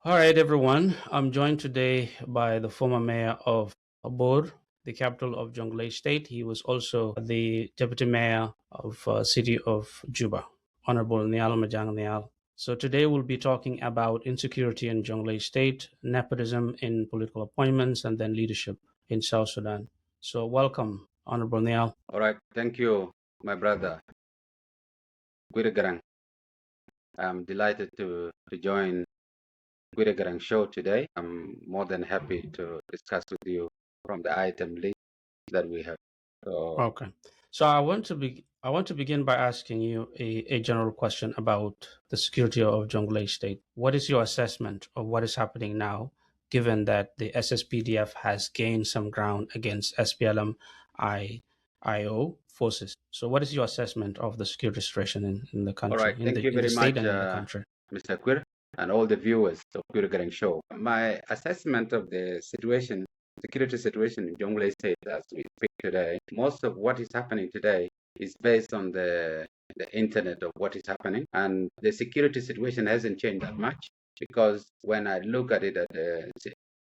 All right, everyone. I'm joined today by the former mayor of Bor, the capital of Jonglei State. He was also the deputy mayor of city of Juba, Honorable Nhial Majak Nhial. So today we'll be talking about insecurity in Jonglei State, nepotism in political appointments, and then leadership in South Sudan. So welcome, Honorable Nhial. All right, thank you, my brother KuirthiyTV. I'm delighted to join KuirthiyTV show today. I'm more than happy to discuss with you from the item list that we have. So, Okay. So I want to begin by asking you a general question about the security of Jonglei State. What is your assessment of what is happening now, given that the SSPDF has gained some ground against SPLM IO forces? So what is your assessment of the security situation in the all country, right, thank you in the very state much, and in the country? Mr. Kuir, and all the viewers of KuirthiyTV show. My assessment of the situation, security situation in Jonglei State as we speak today, most of what is happening today is based on the internet of what is happening, and the security situation hasn't changed that much because when I look at it at the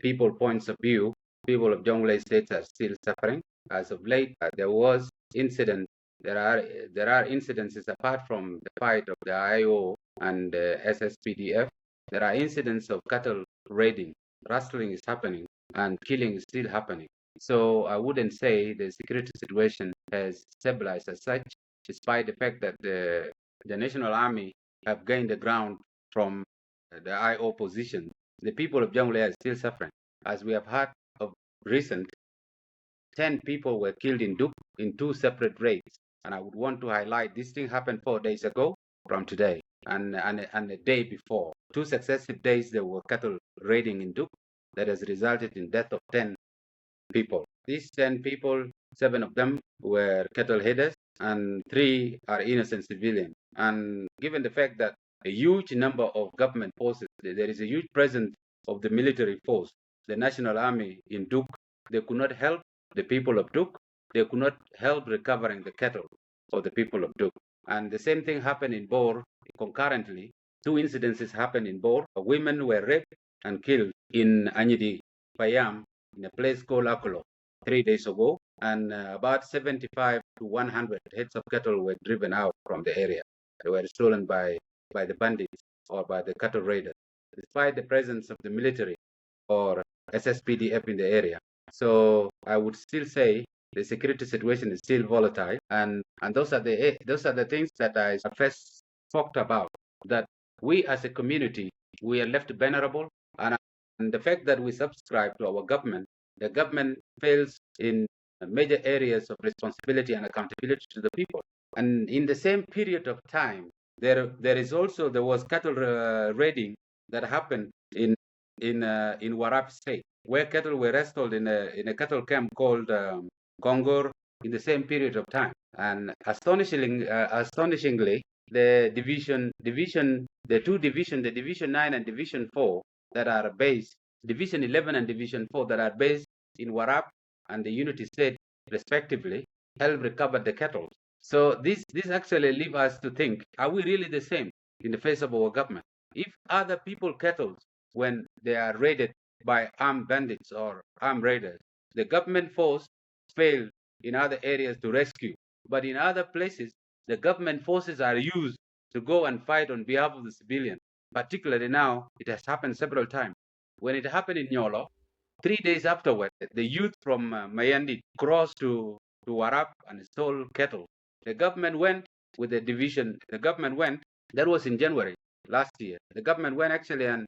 people points of view, people of Jonglei State are still suffering. As of late, there was incident. There are incidences apart from the fight of the IO and SSPDF. There are incidents of cattle raiding, rustling is happening, and killing is still happening. So I wouldn't say the security situation has stabilized as such, despite the fact that the National Army have gained the ground from the IO position. The people of Jonglei are still suffering. As we have heard of recent, 10 people were killed in Duk in two separate raids. And I would want to highlight this thing happened 4 days ago from today and a day before. Two successive days there were cattle raiding in Duk that has resulted in death of 10 people. These 10 people, 7 of them were cattle headers and 3 are innocent civilians. And given the fact that a huge number of government forces, there is a huge presence of the military force, the National Army in Duk, they could not help the people of Duk. They could not help recovering the cattle of the people of Duk. And the same thing happened in Bor concurrently. Two incidences happened in Bor. Women were raped and killed in Anyidi, Payam, in a place called Akolo 3 days ago. And about 75 to 100 heads of cattle were driven out from the area. They were stolen by the bandits or by the cattle raiders, despite the presence of the military or SSPDF in the area. So I would still say the security situation is still volatile, and those are the things that I first talked about. That we as a community we are left vulnerable, and the fact that we subscribe to our government, the government fails in major areas of responsibility and accountability to the people. And in the same period of time, there was cattle raiding that happened in Warab State, where cattle were wrestled in a cattle camp called Gongor in the same period of time. And astonishingly, the Division 9 and Division 4 that are based, Division 11 and Division 4 that are based in Warab and the Unity State, respectively, help recover the cattle. So this actually leaves us to think: are we really the same in the face of our government? If other people cattle when they are raided by armed bandits or armed raiders, the government force failed in other areas to rescue. But in other places, the government forces are used to go and fight on behalf of the civilians. Particularly now, it has happened several times. When it happened in Nyolo, 3 days afterward, the youth from Mayandi crossed to Warab and stole cattle. The government went with the division. The government went. That was in January last year. The government went actually and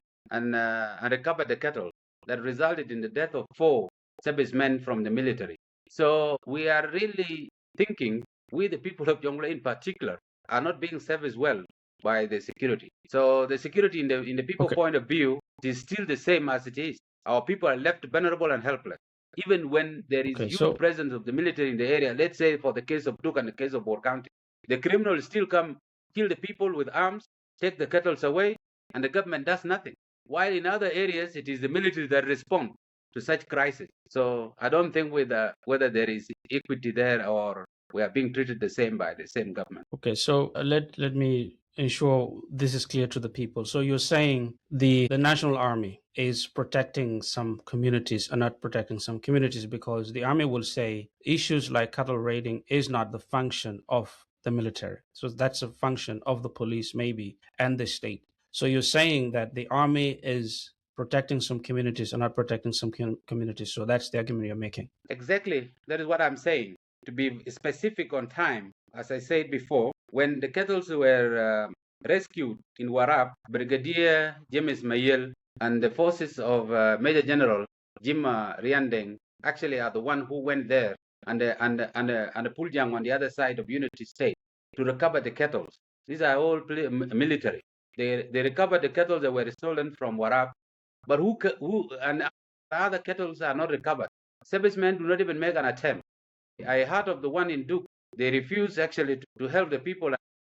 recovered the cattle that resulted in the death of 4 servicemen from the military. So we are really thinking we, the people of Jonglei in particular, are not being serviced well by the security. So the security in the people Okay. point of view is still the same as it is. Our people are left vulnerable and helpless. Even when there is Okay. huge So presence of the military in the area, let's say for the case of Duk and the case of Bor County, the criminals still come, kill the people with arms, take the cattle away, and the government does nothing. While in other areas, it is the military that respond to such crisis. So I don't think whether there is equity there or we are being treated the same by the same government. okay. So let me ensure this is clear to the people. So you're saying the national army is protecting some communities and not protecting some communities, because the army will say issues like cattle raiding is not the function of the military. So that's a function of the police, maybe, and the state. So you're saying that the army is protecting some communities and not protecting some communities. So that's the argument you're making. Exactly. That is what I'm saying. To be specific on time, as I said before, when the cattle were rescued in Warab, Brigadier James Mayel and the forces of Major General Jim Riandeng actually are the one who went there, and the Puljang on the other side of Unity State to recover the cattle. These are all military. They recovered the cattle that were stolen from Warab, but who and other cattle are not recovered. Servicemen do not even make an attempt. I heard of the one in Duke. They refuse actually to help the people,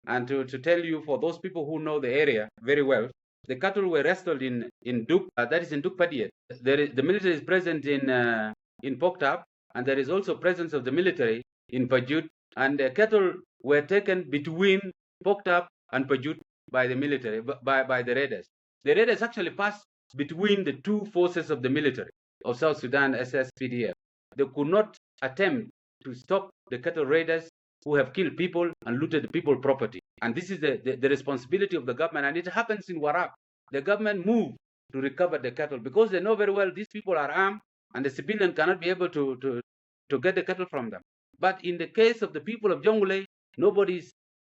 and to tell you, for those people who know the area very well, the cattle were wrestled in Duke, that is in Duke Padiet. The military is present in Poktab, and there is also presence of the military in Pajut, and the cattle were taken between Poktab and Pajut by the military, by the raiders. The raiders actually passed between the two forces of the military of South Sudan, SSPDF. They could not attempt to stop the cattle raiders who have killed people and looted people property. And this is the responsibility of the government. And it happens in Warab. The government moved to recover the cattle because they know very well these people are armed and the civilian cannot be able to get the cattle from them. But in the case of the people of Jonglei,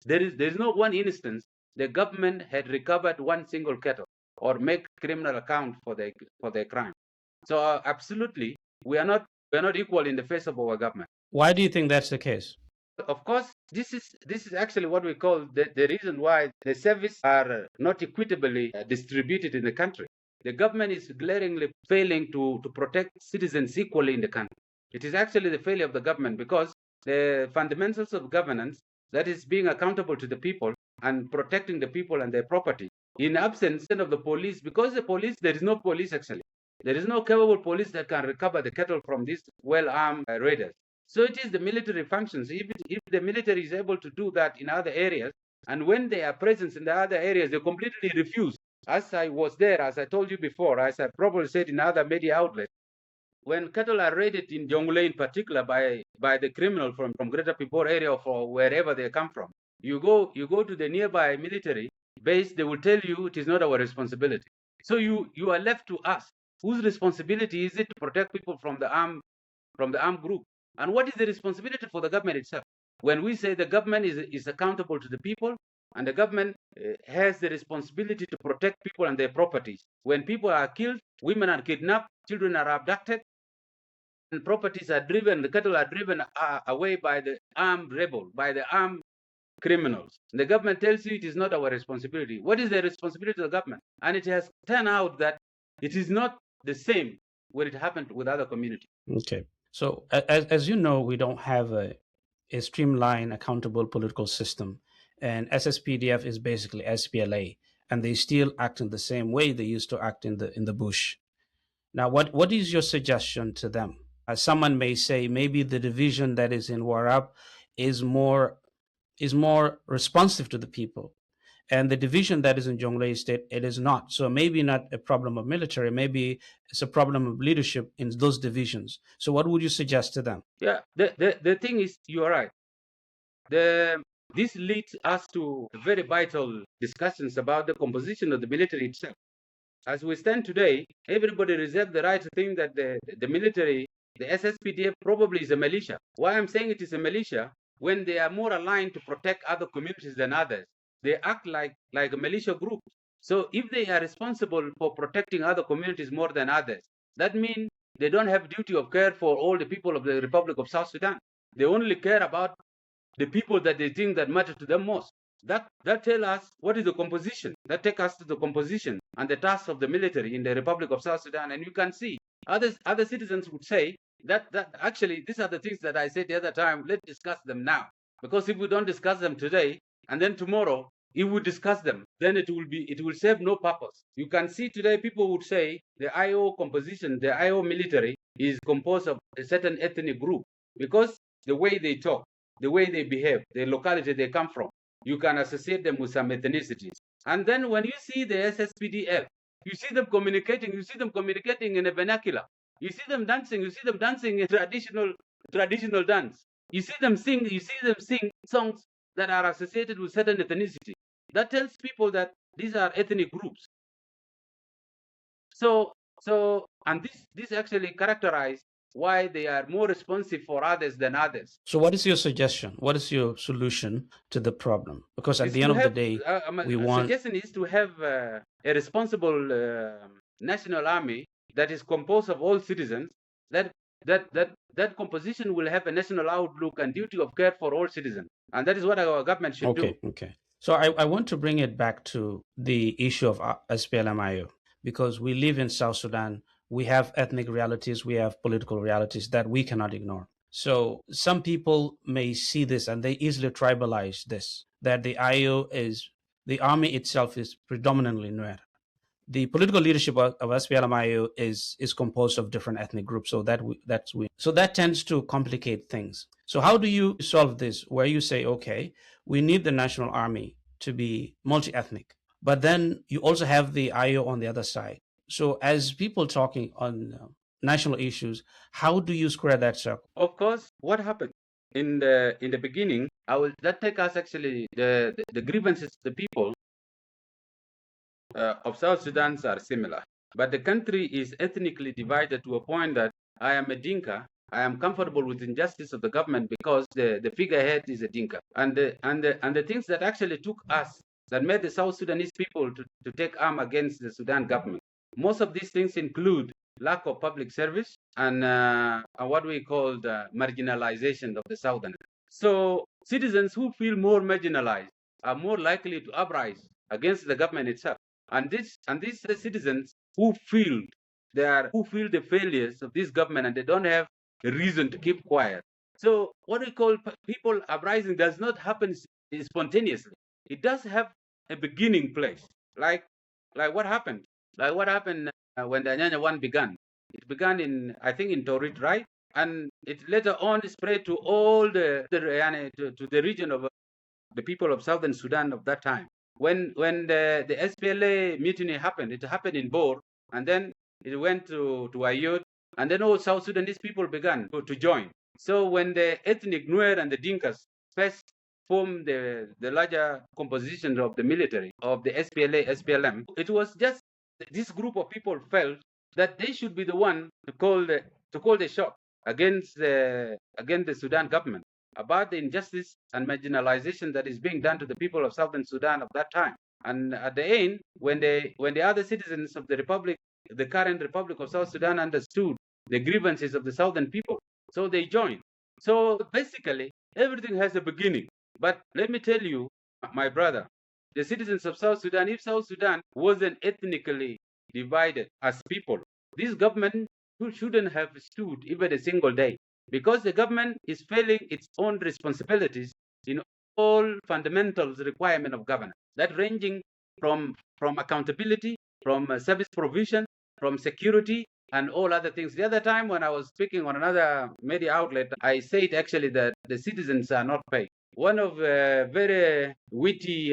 there is no one instance the government had recovered one single cattle or make criminal account for their crime. So absolutely, we are not equal in the face of our government. Why do you think that's the case? Of course, this is actually what we call the reason why the services are not equitably distributed in the country. The government is glaringly failing to protect citizens equally in the country. It is actually the failure of the government, because the fundamentals of governance, that is being accountable to the people and protecting the people and their property, in absence of the police, because the police, there is no police actually. There is no capable police that can recover the cattle from these well-armed raiders. So it is the military functions. If the military is able to do that in other areas, and when they are present in the other areas, they completely refuse. As I was there, as I told you before, as I probably said in other media outlets, when cattle are raided in Jonglei in particular by the criminal from Greater Pibor area or wherever they come from, you go to the nearby military base, they will tell you it is not our responsibility. So you are left to ask, whose responsibility is it to protect people from the armed group? And what is the responsibility for the government itself? When we say the government is accountable to the people, and the government has the responsibility to protect people and their properties. When people are killed, women are kidnapped, children are abducted, and properties are driven, the cattle are driven away by the armed rebel, by the armed criminals. The government tells you it is not our responsibility. What is the responsibility of the government? And it has turned out that it is not the same when it happened with other communities. Okay. So, as you know, we don't have a streamlined, accountable political system. And SSPDF is basically SPLA, and they still act in the same way they used to act in the bush. Now, what is your suggestion to them? Someone may say maybe the division that is in Warab is more responsive to the people, and the division that is in Jonglei State, it is not. So maybe not a problem of military, maybe it's a problem of leadership in those divisions. So what would you suggest to them? Yeah, the thing is, you are right. This leads us to very vital discussions about the composition of the military itself. As we stand today, everybody reserves the right to think that the military, the SSPDF, probably is a militia. Why I'm saying it is a militia, when they are more aligned to protect other communities than others, they act like a militia group. So if they are responsible for protecting other communities more than others, that means they don't have duty of care for all the people of the Republic of South Sudan. They only care about the people that they think that matter to them most. That tell us what is the composition. That take us to the composition and the task of the military in the Republic of South Sudan. And you can see other citizens would say that actually these are the things that I said the other time. Let's discuss them now, because if we don't discuss them today and then tomorrow, if we discuss them, then it will serve no purpose. You can see today people would say the IO composition, the IO military is composed of a certain ethnic group, because the way they talk, the way they behave, the locality they come from. you can associate them with some ethnicities. And then when you see the SSPDF, you see them communicating in a vernacular. You see them dancing in traditional dance. You see them sing songs that are associated with certain ethnicity. That tells people that these are ethnic groups. So and this actually characterize why they are more responsive for others than others. So what is your suggestion? What is your solution to the problem? Because at the end of the day, we want... suggestion is to have a responsible national army that is composed of all citizens. That composition will have a national outlook and duty of care for all citizens, and that is what our government should do. Okay. So I want to bring it back to the issue of SPLMIO, because we live in South Sudan. We have ethnic realities, we have political realities that we cannot ignore. So some people may see this and they easily tribalize this, that the army itself is predominantly Nuer. The political leadership of SPLMIO is composed of different ethnic groups, so that tends to complicate things. So how do you solve this, where you say, okay, we need the national army to be multi-ethnic, but then you also have the IO on the other side? So as people talking on national issues, how do you square that circle? Of course, what happened in the beginning, that take us actually the grievances of the people of South Sudan are similar, but the country is ethnically divided to a point that I am a Dinka. I am comfortable with injustice of the government because the figurehead is a Dinka, and the things that actually took us, that made the South Sudanese people to take arm against the Sudan government. Most of these things include lack of public service and what we call the marginalization of the Southern. So citizens who feel more marginalized are more likely to uprise against the government itself. And these citizens who feel the failures of this government and they don't have a reason to keep quiet. So what we call people uprising does not happen spontaneously. It does have a beginning place. Like what happened? Like what happened when the Anyanya one began? It began in, I think, in Torit, right? And it later on spread to all to the region of the people of Southern Sudan of that time. When the SPLA mutiny happened, it happened in Bor, and then it went to Ayod, and then all South Sudanese people began to join. So when the ethnic Nuer and the Dinkas first formed the larger composition of the military of the SPLA, SPLM, it was just this group of people felt that they should be the one to call the shot against the Sudan government about the injustice and marginalization that is being done to the people of Southern Sudan of that time. And at the end, when the other citizens of the republic, the current Republic of South Sudan, understood the grievances of the Southern people, so they joined. So basically, everything has a beginning. But let me tell you, my brother, the citizens of South Sudan, if South Sudan wasn't ethnically divided as people, this government shouldn't have stood even a single day, because the government is failing its own responsibilities in all fundamentals requirement of governance, that ranging from accountability, from service provision, from security, and all other things. The other time when I was speaking on another media outlet, I said actually that the citizens are not paid. One of very witty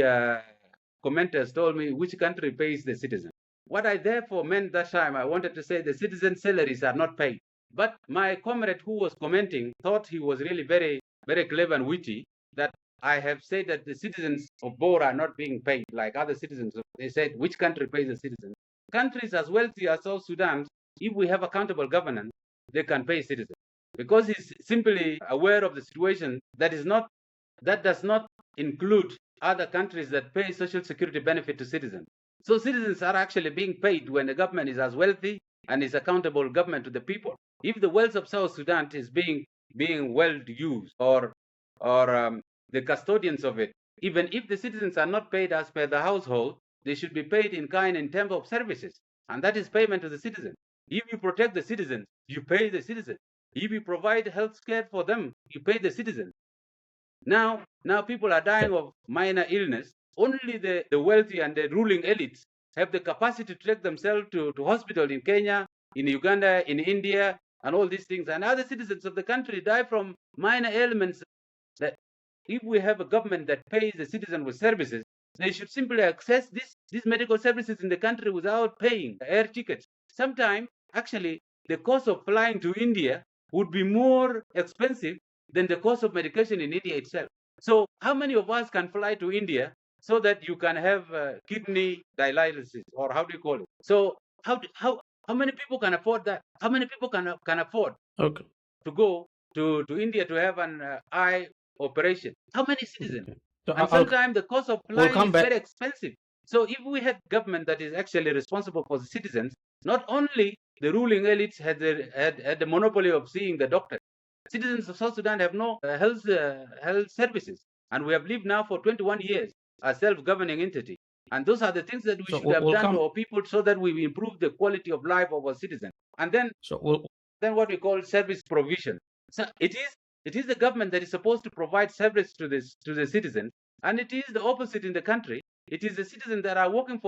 commenters told me, which country pays the citizen? What I therefore meant that time, I wanted to say the citizens' salaries are not paid. But my comrade who was commenting thought he was really very, very clever and witty, that I have said that the citizens of Bor are not being paid like other citizens. They said, which country pays the citizens? Countries as wealthy as South Sudan, if we have accountable governance, they can pay citizens. Because he's simply aware of the situation that does not include other countries that pay social security benefit to citizens. So citizens are actually being paid when the government is as wealthy and is accountable government to the people. If the wealth of South Sudan is being well used, or the custodians of it, even if the citizens are not paid as per the household, they should be paid in kind in terms of services, and that is payment to the citizen. If you protect the citizens, you pay the citizen. If you provide health care for them, you pay the citizen. Now people are dying of minor illness. Only the wealthy and the ruling elites have the capacity to take themselves to hospital in Kenya, in Uganda, in India, and all these things. And other citizens of the country die from minor ailments. That if we have a government that pays the citizen with services, they should simply access these medical services in the country without paying air tickets. Sometimes, actually, the cost of flying to India would be more expensive than the cost of medication in India itself. So, how many of us can fly to India so that you can have kidney dialysis, or how do you call it? So, how many people can afford that? How many people can afford Okay. to go to India to have an eye operation? How many citizens? Okay. So And sometimes the cost of we'll flying come is back. very expensive. So if we had government that is actually responsible for the citizens, not only the ruling elites had the monopoly of seeing the doctor. Citizens of South Sudan have no health services, and we have lived now for 21 years as self-governing entity. And those are the things that we So should have we'll done to come. our people so that we improve the quality of life of our citizens. And So we'll. then what we call service provision. So it is the government that is supposed to provide service to the citizen, and it is the opposite in the country. It is the citizens that are working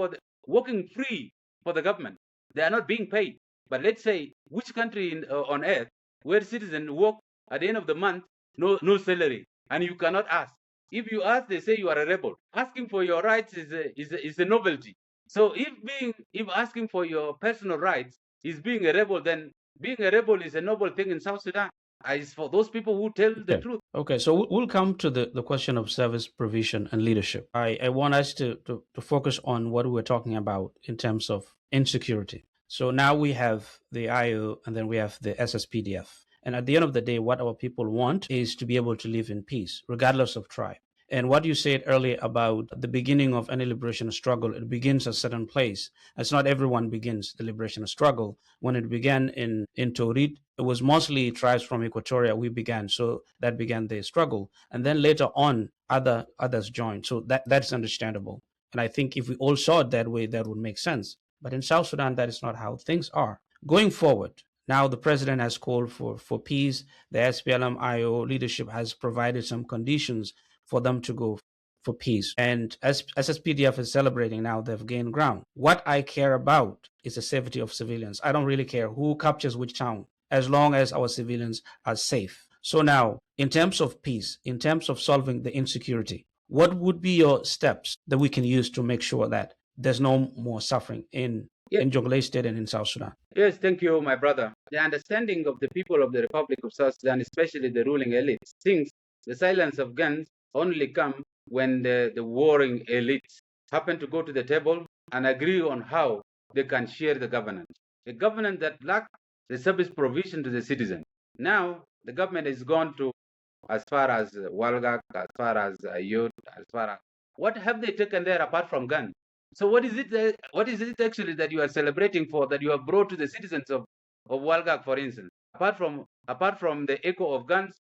free for the government. They are not being paid. But let's say which country on earth where citizens work at the end of the month, no salary, and you cannot ask. If you ask, they say you are a rebel. Asking for your rights is a novelty. So if asking for your personal rights is being a rebel, then being a rebel is a noble thing in South Sudan. It's for those people who tell the Okay. truth. Okay. So we'll come to the question of service provision and leadership. I want us to focus on what we're talking about in terms of insecurity. So now we have the IO and then we have the SSPDF. And at the end of the day, what our people want is to be able to live in peace, regardless of tribe. And what you said earlier about the beginning of any liberation struggle, it begins at a certain place. It's not everyone begins the liberation struggle. When it began in Torit, it was mostly tribes from Equatoria we began. So that began the struggle. And then later on, others joined. So that's understandable. And I think if we all saw it that way, that would make sense. But in South Sudan, that is not how things are. Going forward, now the president has called for peace. The SPLM-IO leadership has provided some conditions for them to go for peace. And as SSPDF is celebrating now, they've gained ground. What I care about is the safety of civilians. I don't really care who captures which town, as long as our civilians are safe. So now, in terms of peace, in terms of solving the insecurity, what would be your steps that we can use to make sure that there's no more suffering in Jonglei State and in South Sudan? Yes, thank you, my brother. The understanding of the people of the Republic of South Sudan, especially the ruling elites, thinks the silence of guns only come when the warring elites happen to go to the table and agree on how they can share the governance. A governance that lacks the service provision to the citizen. Now, the government has gone to as far as Walgak, as far as Ayut, as far as what have they taken there apart from guns? So what is it? What is it actually that you are celebrating for? That you have brought to the citizens of Walgak, for instance, apart from the echo of guns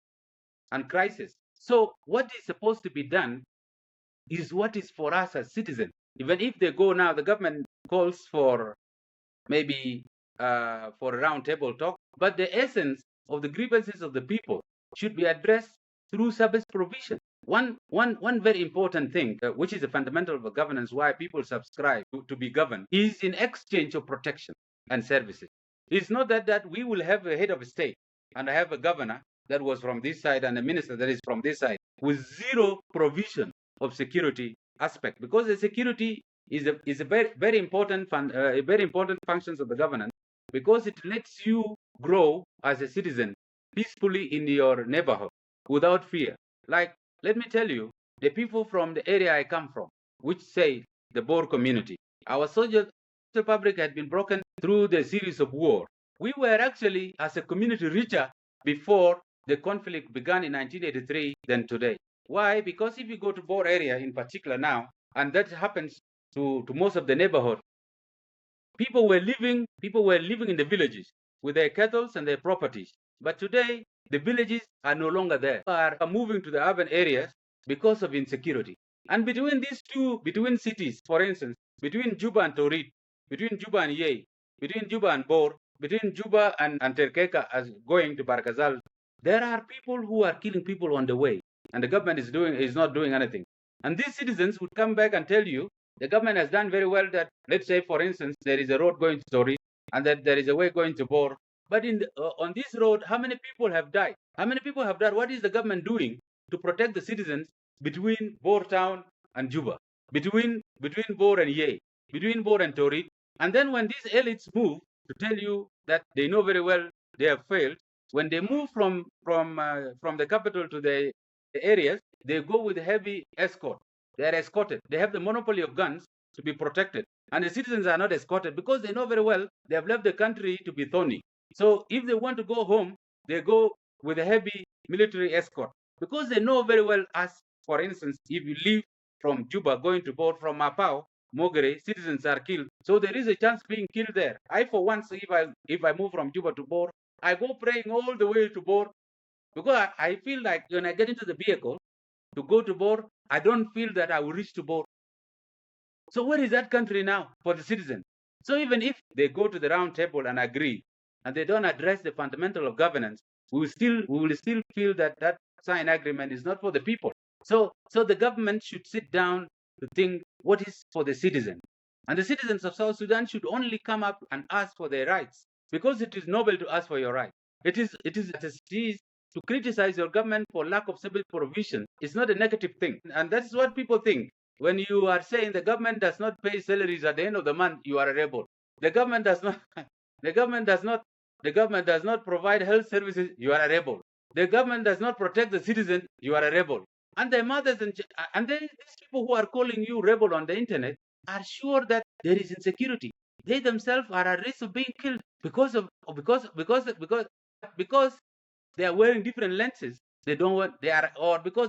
and crisis. So what is supposed to be done is what is for us as citizens. Even if they go now, the government calls for maybe for a round table talk, but the essence of the grievances of the people should be addressed through service provision. One very important thing, which is a fundamental of governance, why people subscribe to be governed, is in exchange of protection and services. It's not that we will have a head of state and have a governor that was from this side and a minister that is from this side with zero provision of security aspect, because the security is a very important very important functions of the governance, because it lets you grow as a citizen peacefully in your neighborhood without fear. Like, let me tell you, the people from the area I come from, which say the Bor community, our social fabric had been broken through the series of war. We were actually, as a community, richer before the conflict began in 1983 than today. Why? Because if you go to Bor area in particular now, and that happens to most of the neighborhood, people were living in the villages with their cattle and their properties. But today, the villages are no longer there. Are moving to the urban areas because of insecurity. And between cities, for instance, between Juba and Torit, between Juba and Yei, between Juba and Bor, between Juba and Terkeka as going to Barkazal, there are people who are killing people on the way, and the government is not doing anything. And these citizens would come back and tell you the government has done very well that, let's say, for instance, there is a road going to Tori and that there is a way going to Bor. But on this road, how many people have died? How many people have died? What is the government doing to protect the citizens between Bor-Town and Juba, between Bor and Ye, between Bor and Torit. And then when these elites move to tell you that they know very well they have failed, when they move from the capital to the areas, they go with heavy escort. They are escorted. They have the monopoly of guns to be protected. And the citizens are not escorted because they know very well they have left the country to be thorny. So if they want to go home, they go with a heavy military escort because they know very well, as for instance, if you leave from Juba going to Bor from Mapao, Mogere, citizens are killed. So there is a chance being killed there. I, for once, if I move from Juba to Bor, I go praying all the way to Bor because I feel like when I get into the vehicle to go to Bor, I don't feel that I will reach to Bor. So where is that country now for the citizen? So even if they go to the round table and agree, and they don't address the fundamental of governance, we will still feel that that signed agreement is not for the people. So the government should sit down to think what is for the citizen. And the citizens of South Sudan should only come up and ask for their rights, because it is noble to ask for your right. It is to criticize your government for lack of civil provision. It's not a negative thing. And that's what people think. When you are saying the government does not pay salaries at the end of the month, you are a rebel. The government does not provide health services, you are a rebel. The government does not protect the citizen, you are a rebel. And the mothers and these people who are calling you rebel on the internet are sure that there is insecurity. They themselves are at risk of being killed because they are wearing different lenses. Because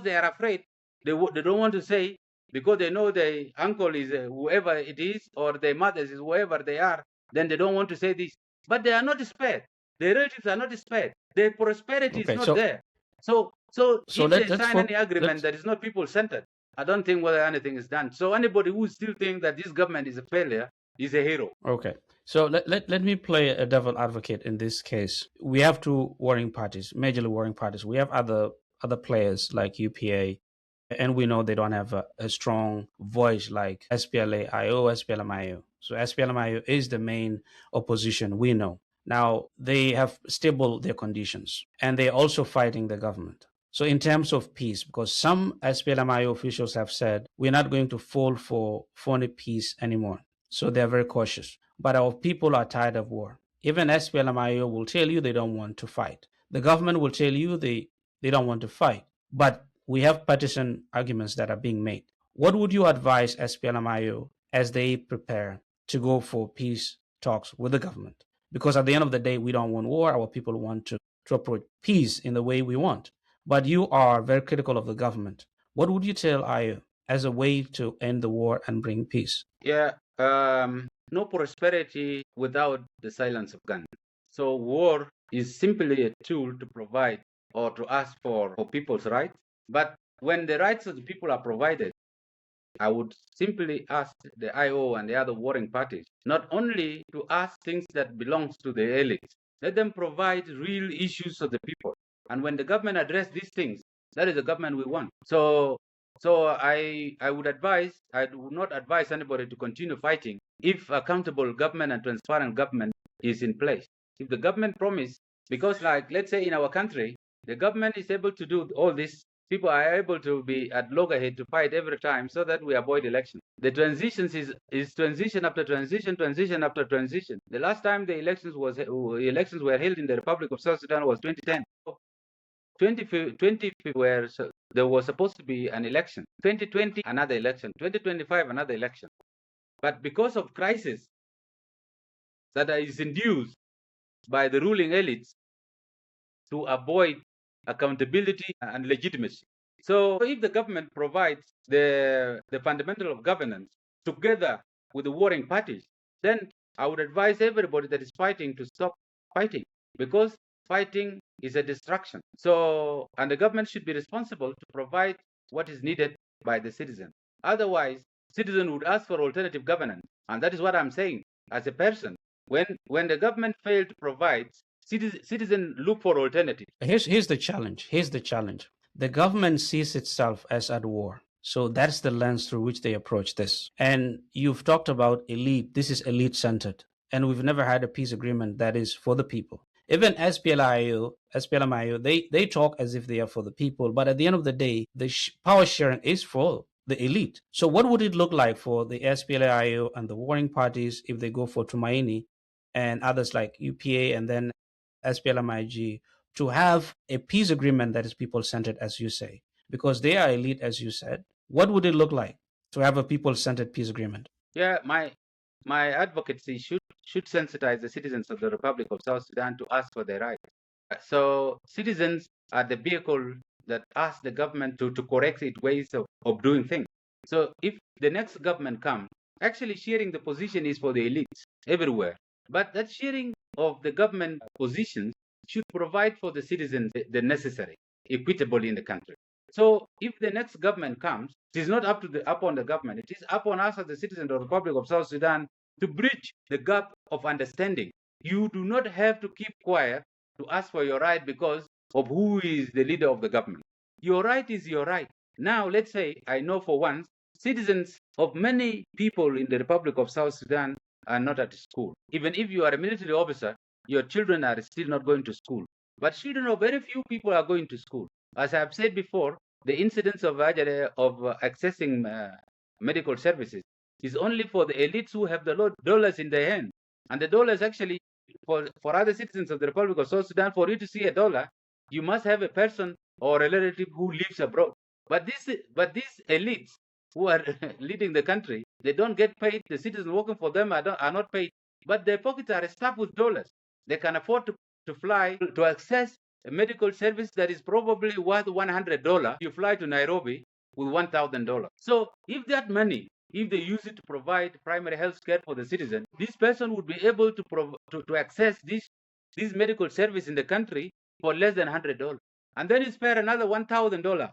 they are afraid. They don't want to say, because they know the uncle is whoever it is, or their mothers is whoever they are. Then they don't want to say this. But they are not spared. Their relatives are not spared. Their prosperity is not there. So if they sign any agreement that is not people-centered, I don't think whether anything is done. So anybody who still thinks that this government is a failure is a hero. Okay. So let me play a devil advocate in this case. We have two warring parties, majorly warring parties. We have other players like UPA, and we know they don't have a strong voice like SPLA-IO, SPLM-IO. So SPLM-IO is the main opposition, we know. Now, they have stabled their conditions, and they're also fighting the government. So in terms of peace, because some SPLM-IO officials have said, we're not going to fall for phony peace anymore. So they're very cautious. But our people are tired of war. Even SPLM-IO will tell you they don't want to fight. The government will tell you they don't want to fight. But we have partisan arguments that are being made. What would you advise SPLM-IO as they prepare to go for peace talks with the government? Because at the end of the day, we don't want war. Our people want to approach peace in the way we want. But you are very critical of the government. What would you tell IO as a way to end the war and bring peace? Yeah, no prosperity without the silence of guns. So war is simply a tool to provide or to ask for people's rights. But when the rights of the people are provided, I would simply ask the IO and the other warring parties not only to ask things that belongs to the elites, let them provide real issues of the people. And when the government address these things, that is the government we want. So I would not advise anybody to continue fighting if accountable government and transparent government is in place. If the government promise, because like let's say in our country, the government is able to do all this, people are able to be at loggerhead to fight every time so that we avoid election. The transitions is transition after transition, transition after transition. The last time the elections were held in the Republic of South Sudan was 2010. 2020 there was supposed to be an election. 2020 another election. 2025 another election. But because of crisis that is induced by the ruling elites to avoid accountability and legitimacy. So if the government provides the fundamental of governance together with the warring parties, then I would advise everybody that is fighting to stop fighting, because fighting is a distraction. So, and the government should be responsible to provide what is needed by the citizen. Otherwise, citizen would ask for alternative governance. And that is what I'm saying. As a person, when the government failed to provide, citizen look for alternative. Here's the challenge. The government sees itself as at war. So that's the lens through which they approach this. And you've talked about elite. This is elite centered. And we've never had a peace agreement that is for the people. Even SPLMIO, they talk as if they are for the people, but at the end of the day, the power sharing is for the elite. So what would it look like for the SPLIO and the warring parties if they go for Tumaini and others like UPA and then SPLMIG to have a peace agreement that is people-centered, as you say? Because they are elite, as you said. What would it look like to have a people-centered peace agreement? Yeah, my advocacy should sensitize the citizens of the Republic of South Sudan to ask for their rights. So citizens are the vehicle that ask the government to correct its ways of doing things. So if the next government comes, actually sharing the position is for the elites everywhere. But that sharing of the government positions should provide for the citizens the necessary, equitably in the country. So if the next government comes, it is not upon the government. It is upon us as the citizens of the Republic of South Sudan to bridge the gap of understanding. You do not have to keep quiet to ask for your right because of who is the leader of the government. Your right is your right. Now, let's say, I know for once, citizens of many people in the Republic of South Sudan are not at school. Even if you are a military officer, your children are still not going to school. But children of very few people are going to school. As I have said before, the incidence of accessing medical services is only for the elites who have the dollars in their hand. And the dollars actually, for other citizens of the Republic of South Sudan, for you to see a dollar, you must have a person or a relative who lives abroad. But these elites who are leading the country, they don't get paid. The citizens working for them are not paid, but their pockets are stuffed with dollars. They can afford to fly to access a medical service that is probably worth $100. You fly to Nairobi with $1,000. So if that money, if they use it to provide primary health care for the citizen, this person would be able to access this medical service in the country for less than $100. And then you spare another $1,000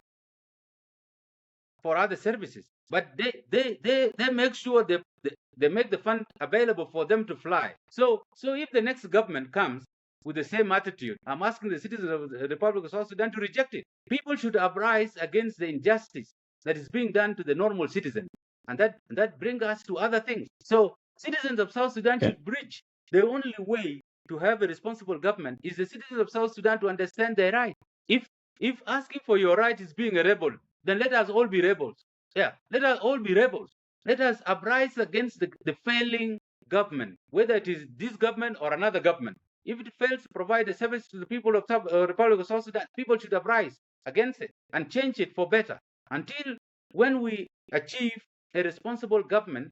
for other services. But they make sure they make the fund available for them to fly. So if the next government comes with the same attitude, I'm asking the citizens of the Republic of South Sudan to reject it. People should uprise against the injustice that is being done to the normal citizen. And that brings us to other things. So citizens of South Sudan should bridge. The only way to have a responsible government is the citizens of South Sudan to understand their right. If asking for your right is being a rebel, then let us all be rebels. Yeah, let us all be rebels. Let us uprise against the failing government, whether it is this government or another government. If it fails to provide a service to the people of the Republic of South Sudan, people should uprise against it and change it for better. Until when we achieve a responsible government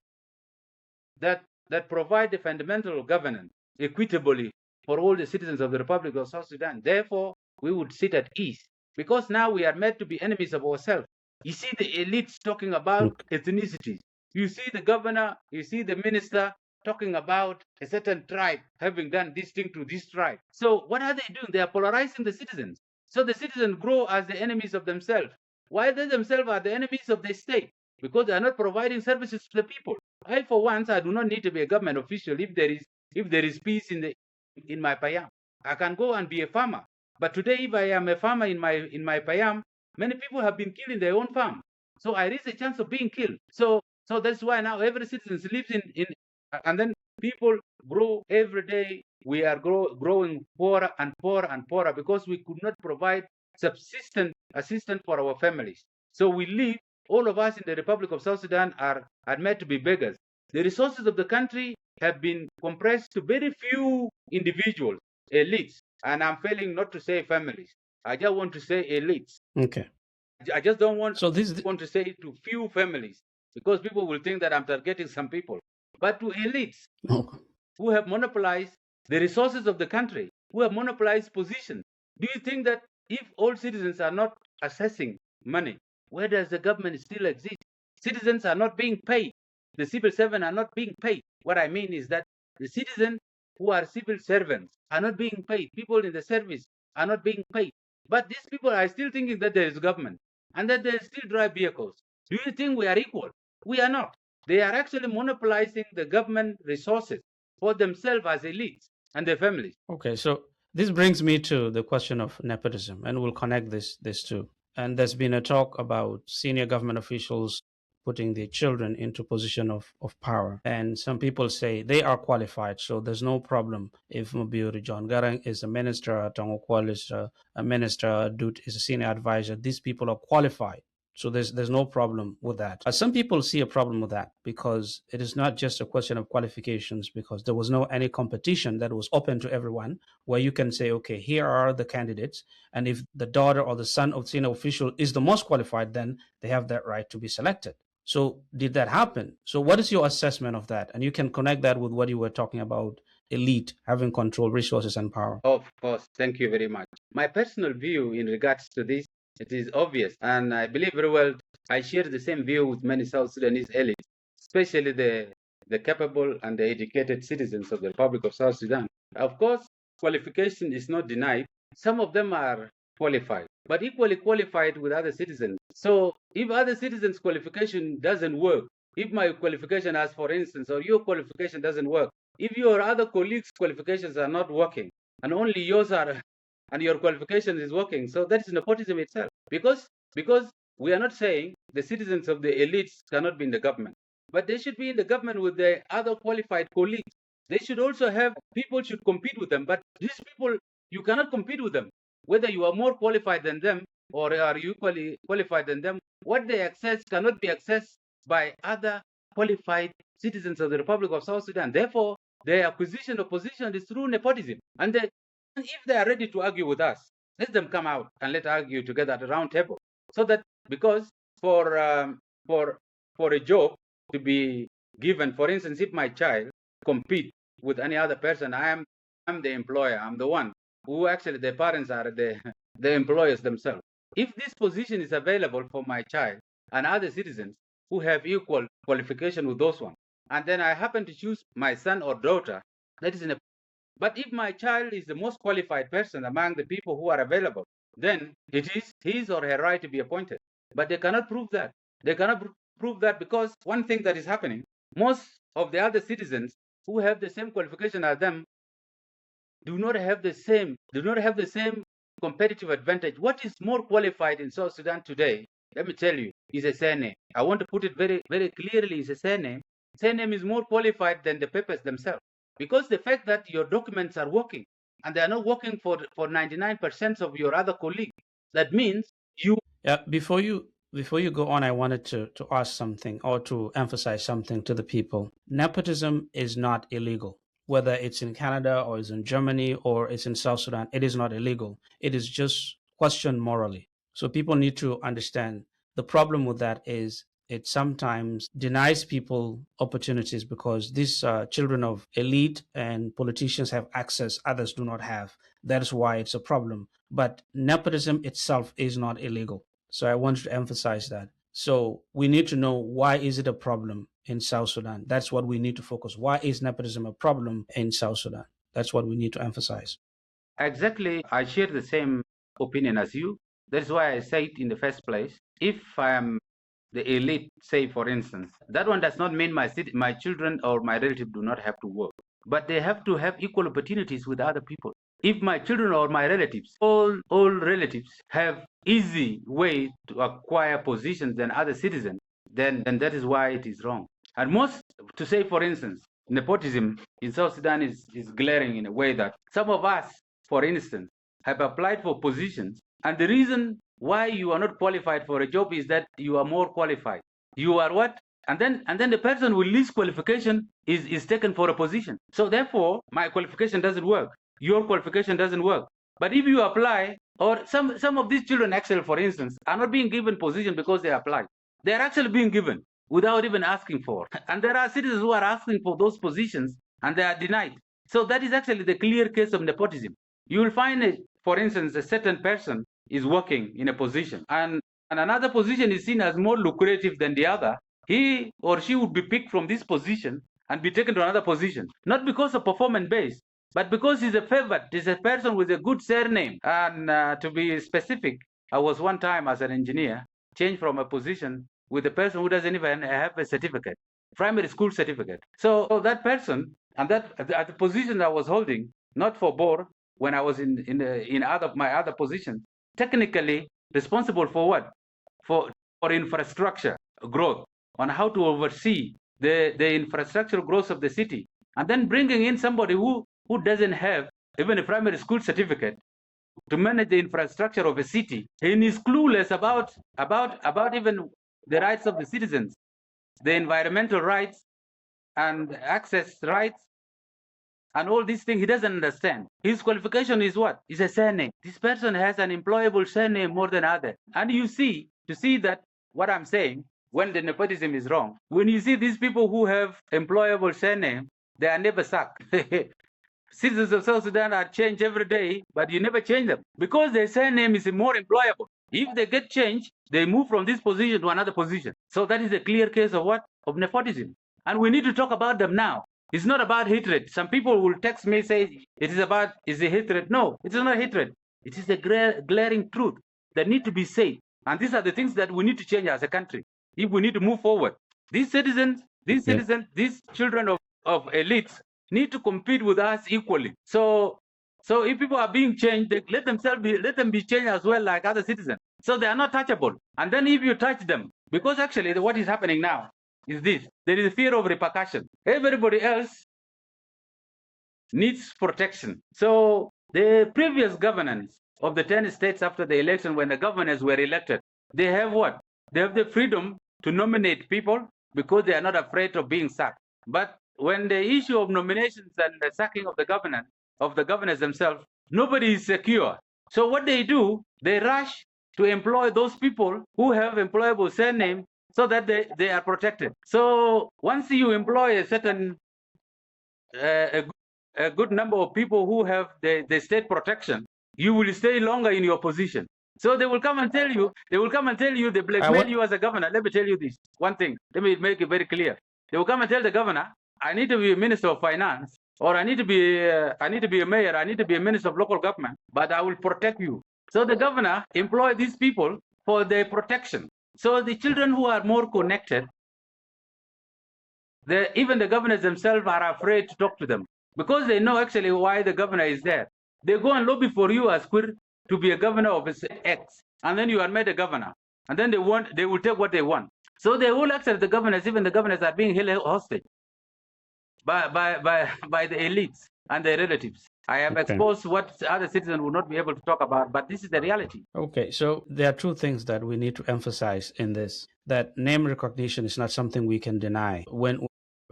that provide the fundamental governance equitably for all the citizens of the Republic of South Sudan, therefore we would sit at ease. Because now we are made to be enemies of ourselves. You see the elites talking about ethnicities. You see the governor, you see the minister talking about a certain tribe having done this thing to this tribe. So what are they doing? They are polarizing the citizens. So the citizens grow as the enemies of themselves, while they themselves are the enemies of the state because they are not providing services to the people. I, for once, I do not need to be a government official if there is peace in my payam. I can go and be a farmer. But today, if I am a farmer in my payam, many people have been killed in their own farm. So I risk a chance of being killed. So that's why now every citizen lives in and then people grow every day. We are growing poorer and poorer and poorer because we could not provide subsistent assistance for our families. So we live, all of us in the Republic of South Sudan are made to be beggars. The resources of the country have been compressed to very few individuals, elites, and I'm failing not to say families. I just want to say elites. Okay. I just don't want So want to say to few families because people will think that I'm targeting some people. But to elites who have monopolized the resources of the country, who have monopolized positions. Do you think that if all citizens are not assessing money, where does the government still exist? Citizens are not being paid. The civil servants are not being paid. What I mean is that the citizens who are civil servants are not being paid. People in the service are not being paid. But these people are still thinking that there is government and that they still drive vehicles. Do you think we are equal? We are not. They are actually monopolizing the government resources for themselves as elites and their families. Okay, so this brings me to the question of nepotism, and we'll connect this too. And there's been a talk about senior government officials putting their children into position of power. And some people say they are qualified, so there's no problem if Mabiuri John Garang is a minister, Tongokwal is a minister, Dut is a senior advisor. These people are qualified. So there's no problem with that. Some people see a problem with that because it is not just a question of qualifications, because there was no any competition that was open to everyone where you can say, okay, here are the candidates, and if the daughter or the son of the senior official is the most qualified, then they have that right to be selected. So did that happen? So what is your assessment of that? And you can connect that with what you were talking about, elite having control, resources, and power. Of course, thank you very much. My personal view in regards to this, it is obvious, and I believe very well I share the same view with many South Sudanese elites, especially the capable and the educated citizens of the Republic of South Sudan. Of course, qualification is not denied. Some of them are qualified, but equally qualified with other citizens. So if other citizens' qualification doesn't work, if my qualification, as for instance, or your qualification doesn't work, if your other colleagues' qualifications are not working, and only yours are, and your qualification is working, so that is nepotism itself. Because we are not saying the citizens of the elites cannot be in the government, but they should be in the government with the other qualified colleagues. They should also have people should compete with them, but these people, you cannot compete with them. Whether you are more qualified than them or are you equally qualified than them, what they access cannot be accessed by other qualified citizens of the Republic of South Sudan. Therefore, the acquisition of position is through nepotism. And if they are ready to argue with us, let them come out and let's argue together at a round table. So that, because for a job to be given, for instance, if my child compete with any other person, I'm the employer, I'm the one who actually the parents are the employers themselves. If this position is available for my child and other citizens who have equal qualification with those ones, and then I happen to choose my son or daughter, that is in a. But if my child is the most qualified person among the people who are available, then it is his or her right to be appointed. But they cannot prove that. They cannot prove that because one thing that is happening, most of the other citizens who have the same qualification as them do not have the same competitive advantage. What is more qualified in South Sudan today, let me tell you, is a surname. I want to put it very, very clearly, is a surname. Surname is more qualified than the papers themselves. Because the fact that your documents are working and they are not working for 99% of your other colleagues, that means you. Yeah, before you go on, I wanted to ask something or to emphasize something to the people. Nepotism is not illegal. Whether it's in Canada or it's in Germany or it's in South Sudan, it is not illegal. It is just questioned morally. So people need to understand the problem with that is it sometimes denies people opportunities because these children of elite and politicians have access others do not have. That is why it's a problem. But nepotism itself is not illegal. So I wanted to emphasize that. So we need to know, why is it a problem in South Sudan? That's what we need to focus. Why is nepotism a problem in South Sudan? That's what we need to emphasize. Exactly, I share the same opinion as you. That's why I said in the first place, if I am the elite, say for instance, that one does not mean my children or my relative do not have to work, but they have to have equal opportunities with other people. If my children or my relatives, all relatives have easy way to acquire positions than other citizens, then that is why it is wrong. And most, to say for instance, nepotism in South Sudan is glaring in a way that some of us, for instance, have applied for positions, and the reason why you are not qualified for a job is that you are more qualified. You are what? And then the person with least qualification is taken for a position. So therefore, my qualification doesn't work. Your qualification doesn't work. But if you apply, or some of these children actually, for instance, are not being given position because they apply. They are actually being given without even asking for. And there are citizens who are asking for those positions and they are denied. So that is actually the clear case of nepotism. You will find, for instance, a certain person is working in a position and another position is seen as more lucrative than the other. He or she would be picked from this position and be taken to another position, not because of performance base, but because he's a favored, he's a person with a good surname. And to be specific, I was one time as an engineer changed from a position with a person who doesn't even have a certificate, primary school certificate. So that person and that at the position I was holding, not for Bor, when I was in my other position, technically responsible for what? For infrastructure growth. on how to oversee the infrastructural growth of the city, and then bringing in somebody who doesn't have even a primary school certificate to manage the infrastructure of a city, and is clueless about even the rights of the citizens, the environmental rights and access rights, and all these things he doesn't understand. His qualification is what? Is a surname. This person has an employable surname more than others. And you see, to see that what I'm saying, when the nepotism is wrong, when you see these people who have employable surname, they are never sacked. Citizens of South Sudan are changed every day, but you never change them because their surname is more employable. If they get changed, they move from this position to another position. So that is a clear case of what? Of nepotism. And we need to talk about them now. It's not about hatred. Some people will text me, say it is about, is it hatred? No, it is not hatred. It is a glaring truth that need to be said. And these are the things that we need to change as a country if we need to move forward. These citizens, these children of elites need to compete with us equally. So if people are being changed, let them be changed as well like other citizens. So they are not touchable. And then if you touch them, because actually what is happening now is this: there is a fear of repercussion. Everybody else needs protection. So the previous governance of the 10 states after the election, when the governors were elected, they have what? They have the freedom to nominate people because they are not afraid of being sacked. But when the issue of nominations and the sacking of the governors themselves, nobody is secure. So what they do, they rush to employ those people who have employable surname so that they are protected. So once you employ a certain a good number of people who have the state protection, you will stay longer in your position. So they will come and tell you, they blackmail you as a governor. Let me tell you this one thing. Let me make it very clear. They will come and tell the governor, I need to be a minister of finance, or I need to be a mayor, I need to be a minister of local government, but I will protect you. So the governor employ these people for their protection. So the children who are more connected, even the governors themselves are afraid to talk to them because they know actually why the governor is there. They go and lobby for you as Kuir to be a governor of X, and then you are made a governor, and then they will take what they want. So they will accept the governors, even the governors are being held hostage by the elites and their relatives. I have exposed what other citizens will not be able to talk about, but this is the reality. Okay, so there are two things that we need to emphasize in this: that name recognition is not something we can deny. When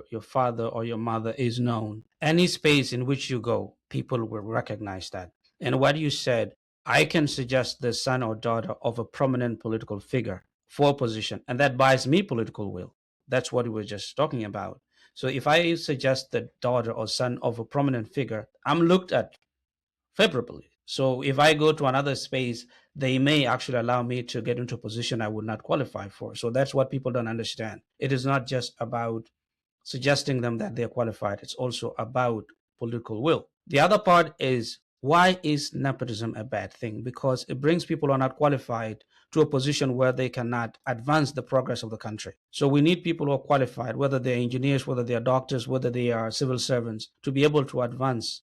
your father or your mother is known, any space in which you go, people will recognize that. And what you said, I can suggest the son or daughter of a prominent political figure for a position, and that buys me political will. That's what we were just talking about. So if I suggest the daughter or son of a prominent figure, I'm looked at favorably. So if I go to another space, they may actually allow me to get into a position I would not qualify for. So that's what people don't understand. It is not just about suggesting them that they're qualified. It's also about political will. The other part is, why is nepotism a bad thing? Because it brings people who are not qualified to a position where they cannot advance the progress of the country. So we need people who are qualified, whether they're engineers, whether they are doctors, whether they are civil servants, to be able to advance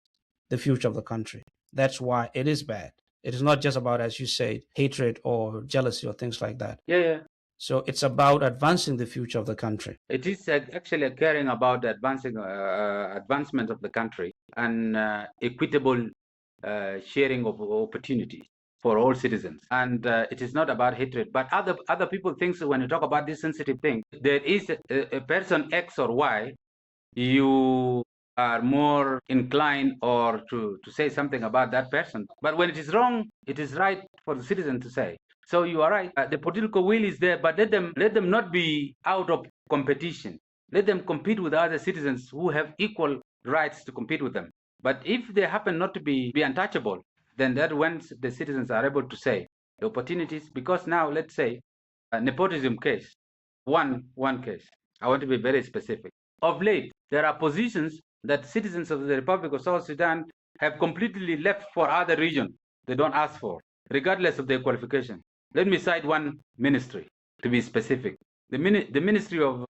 the future of the country. That's why it is bad. It is not just about, as you said, hatred or jealousy or things like that. Yeah. So it's about advancing the future of the country. It is actually caring about advancement of the country and equitable sharing of opportunities for all citizens. And it is not about hatred. But other people think when you talk about this sensitive thing, there is a person X or Y, you are more inclined or to say something about that person. But when it is wrong, it is right for the citizen to say. So you are right. The political will is there, but let them not be out of competition. Let them compete with other citizens who have equal rights to compete with them. But if they happen not to be untouchable, then that when the citizens are able to say the opportunities, because now let's say a nepotism case, one case. I want to be very specific. Of late, there are positions that citizens of the Republic of South Sudan have completely left for other regions they don't ask for, regardless of their qualification. Let me cite one ministry to be specific. The Ministry of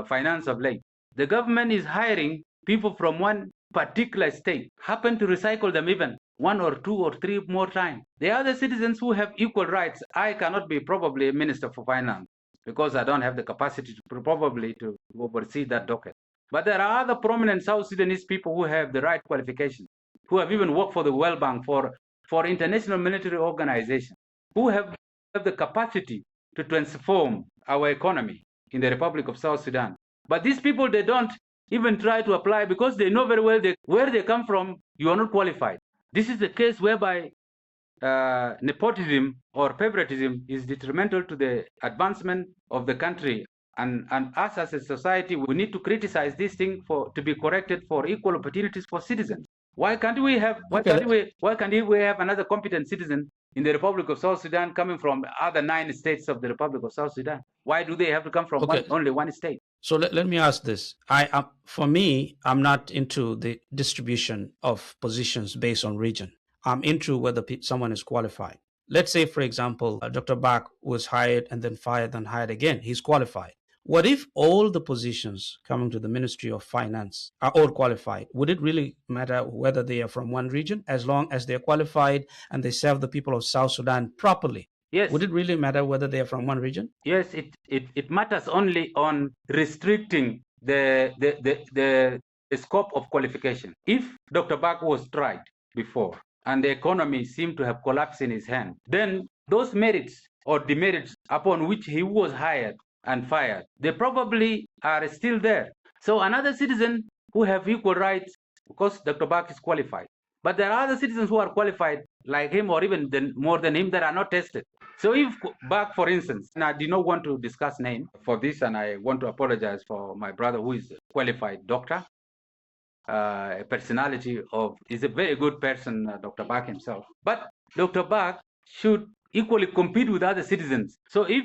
Finance of late. The government is hiring people from one particular state, happen to recycle them even 1 or 2 or 3 more times. The other citizens who have equal rights, I cannot be probably a minister for finance. because I don't have the capacity to probably to oversee that docket. But there are other prominent South Sudanese people who have the right qualifications, who have even worked for the World Bank, for international military organizations, who have the capacity to transform our economy in the Republic of South Sudan. But these people, they don't even try to apply because they know very well where they come from, you are not qualified. This is the case whereby nepotism or favoritism is detrimental to the advancement of the country. And us as a society, we need to criticize this thing to be corrected for equal opportunities for citizens. Why can't we have another competent citizen in the Republic of South Sudan coming from other 9 states of the Republic of South Sudan? Why do they have to come from only one state? So let me ask this. For me, I'm not into the distribution of positions based on region. I'm into whether someone is qualified. Let's say, for example, Dr. Bach was hired and then fired and hired again. He's qualified. What if all the positions coming to the Ministry of Finance are all qualified? Would it really matter whether they are from one region, as long as they're qualified and they serve the people of South Sudan properly? Yes. Would it really matter whether they are from one region? Yes, it matters only on restricting the scope of qualification. If Dr. Bach was tried before and the economy seemed to have collapsed in his hand, then those merits or demerits upon which he was hired and fired, they probably are still there. So another citizen who have equal rights, because Dr. Bach is qualified. But there are other citizens who are qualified like him or even more than him that are not tested. So if Bach, for instance, and I did not want to discuss name for this, and I want to apologize for my brother who is a qualified doctor, a personality is a very good person, Dr. Bach himself. But Dr. Bach should equally compete with other citizens. So if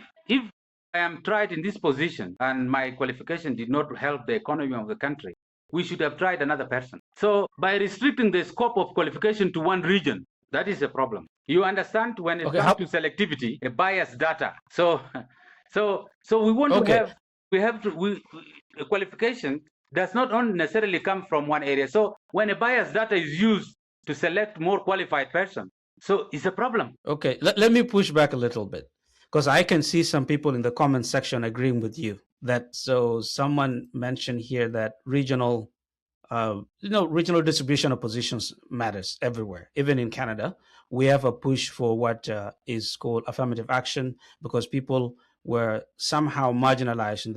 I am tried in this position and my qualification did not help the economy of the country, we should have tried another person. So by restricting the scope of qualification to one region, that is a problem. You understand, when it comes to selectivity, a biased data. So we want to a qualification does not only necessarily come from one area. So when a biased data is used to select more qualified person, so it's a problem. Okay, let me push back a little bit, because I can see some people in the comment section agreeing with you. So someone mentioned here that regional distribution of positions matters everywhere. Even in Canada, we have a push for what is called affirmative action, because people were somehow marginalized in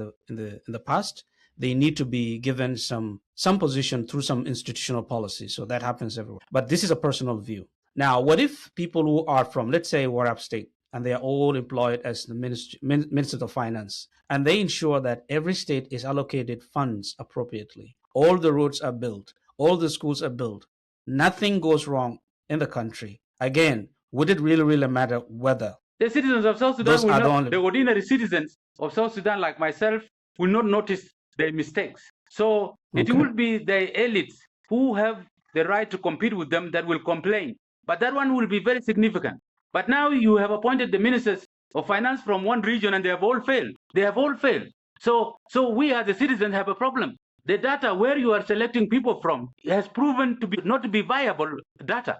the past. They need to be given some position through some institutional policy. So that happens everywhere. But this is a personal view. Now, what if people who are from, let's say, Warab State, and they are all employed as the Minister of Finance, and they ensure that every state is allocated funds appropriately. All the roads are built, all the schools are built, nothing goes wrong in the country. Again, would it really matter whether the citizens of South Sudan the ordinary citizens of South Sudan like myself will not notice their mistakes? So it will be the elites who have the right to compete with them that will complain. But that one will be very significant. But now you have appointed the ministers of finance from one region and they have all failed. They have all failed. So we as the citizens have a problem. The data where you are selecting people from has proven to be not to be viable data.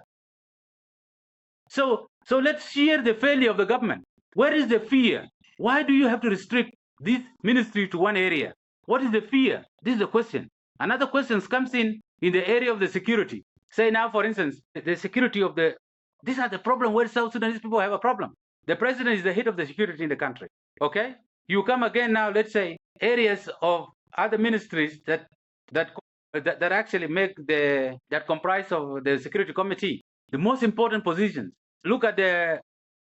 So let's share the failure of the government. Where is the fear? Why do you have to restrict this ministry to one area? What is the fear? This is the question. Another question comes in the area of the security. Say now, for instance, the security of these are the problem where South Sudanese people have a problem. The president is the head of the security in the country. Okay? You come again now, let's say, areas of other ministries that actually that comprise of the security committee, the most important positions. Look at the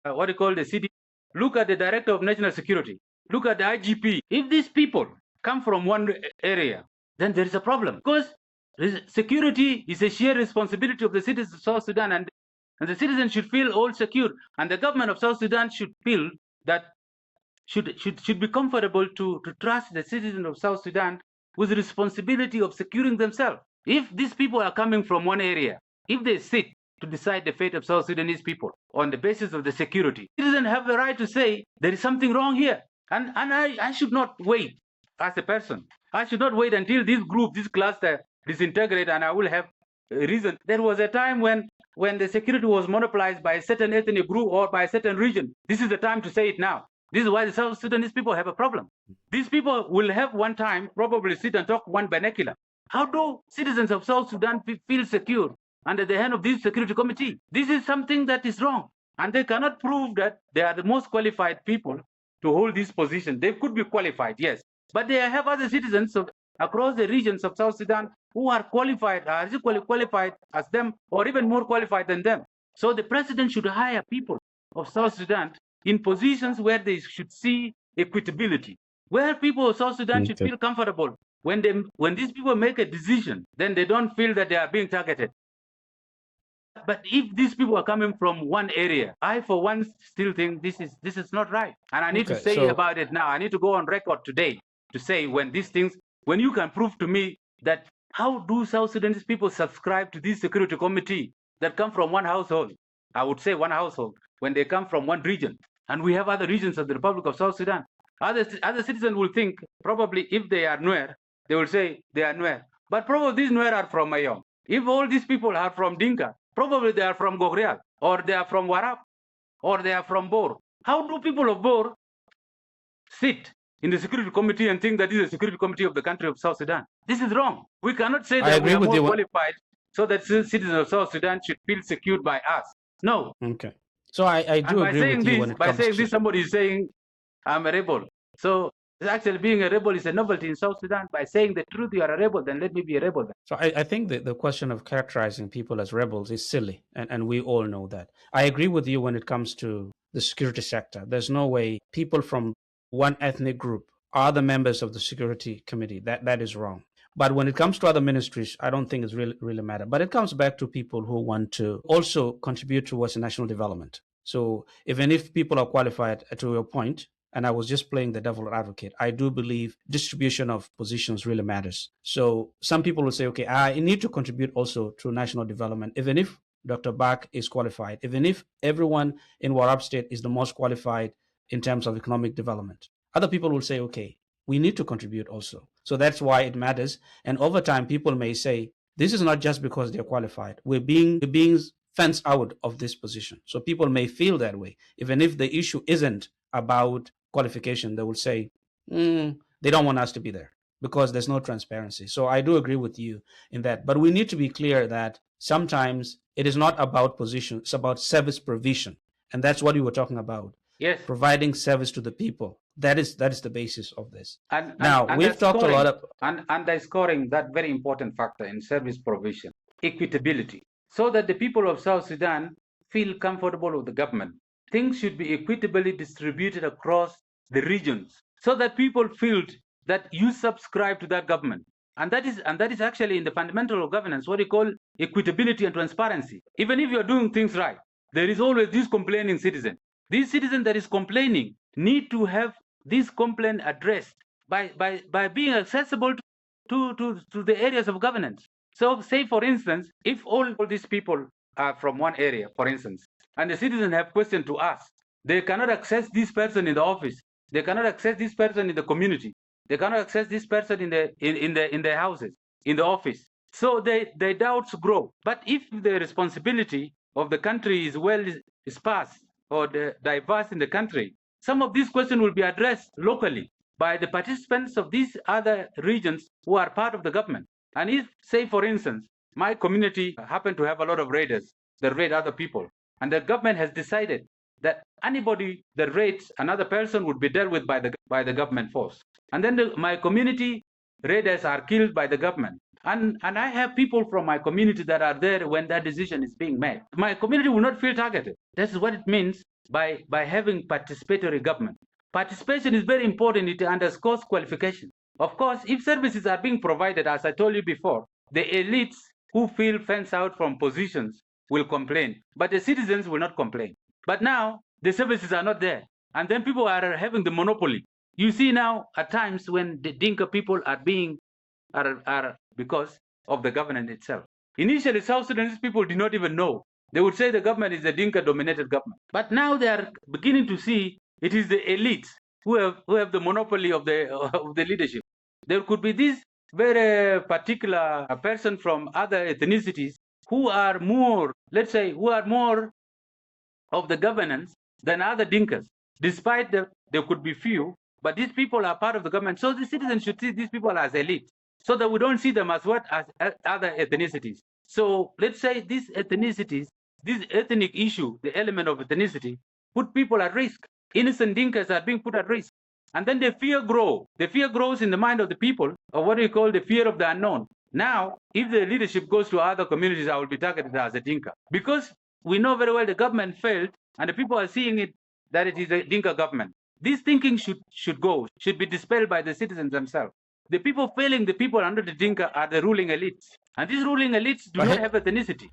the CD. Look at the director of national security. Look at the IGP. If these people come from one area, then there is a problem, because security is a shared responsibility of the citizens of South Sudan, and the citizens should feel all secure, and the government of South Sudan should feel that should be comfortable to trust the citizens of South Sudan with the responsibility of securing themselves. If these people are coming from one area, if they sit to decide the fate of South Sudanese people on the basis of the security, citizens have the right to say there is something wrong here, and I should not wait as a person. I should not wait until this group, this cluster disintegrate, and I will have a reason. There was a time when the security was monopolized by a certain ethnic group or by a certain region. This is the time to say it now. This is why the South Sudanese people have a problem. These people will have one time probably sit and talk one vernacular. How do citizens of South Sudan feel secure under the hand of this security committee? This is something that is wrong. And they cannot prove that they are the most qualified people to hold this position. They could be qualified, yes. But they have other citizens across the regions of South Sudan who are qualified, are equally qualified as them, or even more qualified than them. So the president should hire people of South Sudan in positions where they should see equitability, where people of South Sudan should feel comfortable. When these people make a decision, then they don't feel that they are being targeted. But if these people are coming from one area, I for one still think this is not right. And I need to say about it now. I need to go on record today to say when you can prove to me that how do South Sudanese people subscribe to this security committee that come from one household? I would say one household when they come from one region. And we have other regions of the Republic of South Sudan. Other citizens will think probably if they are Nuer, they will say they are Nuer. But probably these Nuer are from Mayom. If all these people are from Dinka, probably they are from Gogrial, or they are from Warab, or they are from Bor. How do people of Bor sit in the security committee and think that this is the security committee of the country of South Sudan? This is wrong. We cannot say that we are more qualified so that citizens of South Sudan should feel secured by us. No. Okay. So I do agree with you when it comes to... By saying this, somebody is saying, I'm a rebel. So actually being a rebel is a novelty in South Sudan. By saying the truth, you are a rebel, then let me be a rebel. So I think that the question of characterizing people as rebels is silly, and we all know that. I agree with you when it comes to the security sector. There's no way people from one ethnic group are the members of the security committee. That is wrong. But when it comes to other ministries, I don't think it's really matter. But it comes back to people who want to also contribute towards national development. So even if people are qualified, to your point, and I was just playing the devil advocate, I do believe distribution of positions really matters. So some people will say, okay, I need to contribute also to national development, even if Dr. Bach is qualified, even if everyone in Warab State is the most qualified in terms of economic development. Other people will say, okay, we need to contribute also. So that's why it matters. And over time, people may say, this is not just because they're qualified. We're being fenced out of this position. So people may feel that way. Even if the issue isn't about qualification, they will say, they don't want us to be there because there's no transparency. So I do agree with you in that. But we need to be clear that sometimes it is not about position, it's about service provision. And that's what you were talking about. Yes. Providing service to the people. That is the basis of this. And we've talked a lot of... And underscoring that very important factor in service provision, equitability, so that the people of South Sudan feel comfortable with the government. Things should be equitably distributed across the regions so that people feel that you subscribe to that government. And that is actually in the fundamental of governance, what we call equitability and transparency. Even if you're doing things right, there is always this complaining citizen. This citizen that is complaining need to have this complaint addressed by being accessible to the areas of governance. So say, for instance, if all these people are from one area, for instance, and the citizens have questions to ask, they cannot access this person in the office. They cannot access this person in the community. They cannot access this person in the houses, in the office. So their doubts grow. But if the responsibility of the country is well sparse or diverse in the country, some of these questions will be addressed locally by the participants of these other regions who are part of the government. And if, say, for instance, my community happen to have a lot of raiders that raid other people, and the government has decided that anybody that raids another person would be dealt with by the government force. And then my community raiders are killed by the government. And I have people from my community that are there when that decision is being made. My community will not feel targeted. That's what it means by having participatory government. Participation is very important. It underscores qualification. Of course, if services are being provided, as I told you before, the elites who feel fenced out from positions will complain, but the citizens will not complain. But now the services are not there, and then people are having the monopoly. You see now at times when the Dinka people are because of the government itself. Initially, South Sudanese people did not even know. They would say the government is a Dinka-dominated government. But now they are beginning to see it is the elites who have the monopoly of the leadership. There could be this very particular person from other ethnicities who are more, let's say, who are more of the governance than other Dinkas. despite there could be few, but these people are part of the government. So the citizens should see these people as elite, so that we don't see them as what, as other ethnicities. So let's say these ethnicities, this ethnic issue, the element of ethnicity, put people at risk. Innocent Dinkas are being put at risk. And then the fear grows. The fear grows in the mind of the people, or what we call the fear of the unknown. Now, if the leadership goes to other communities, I will be targeted as a Dinka. Because we know very well the government failed, and the people are seeing it that it is a Dinka government. This thinking should be dispelled by the citizens themselves. The people failing the people under the Dinka are the ruling elites. And these ruling elites do not have ethnicity.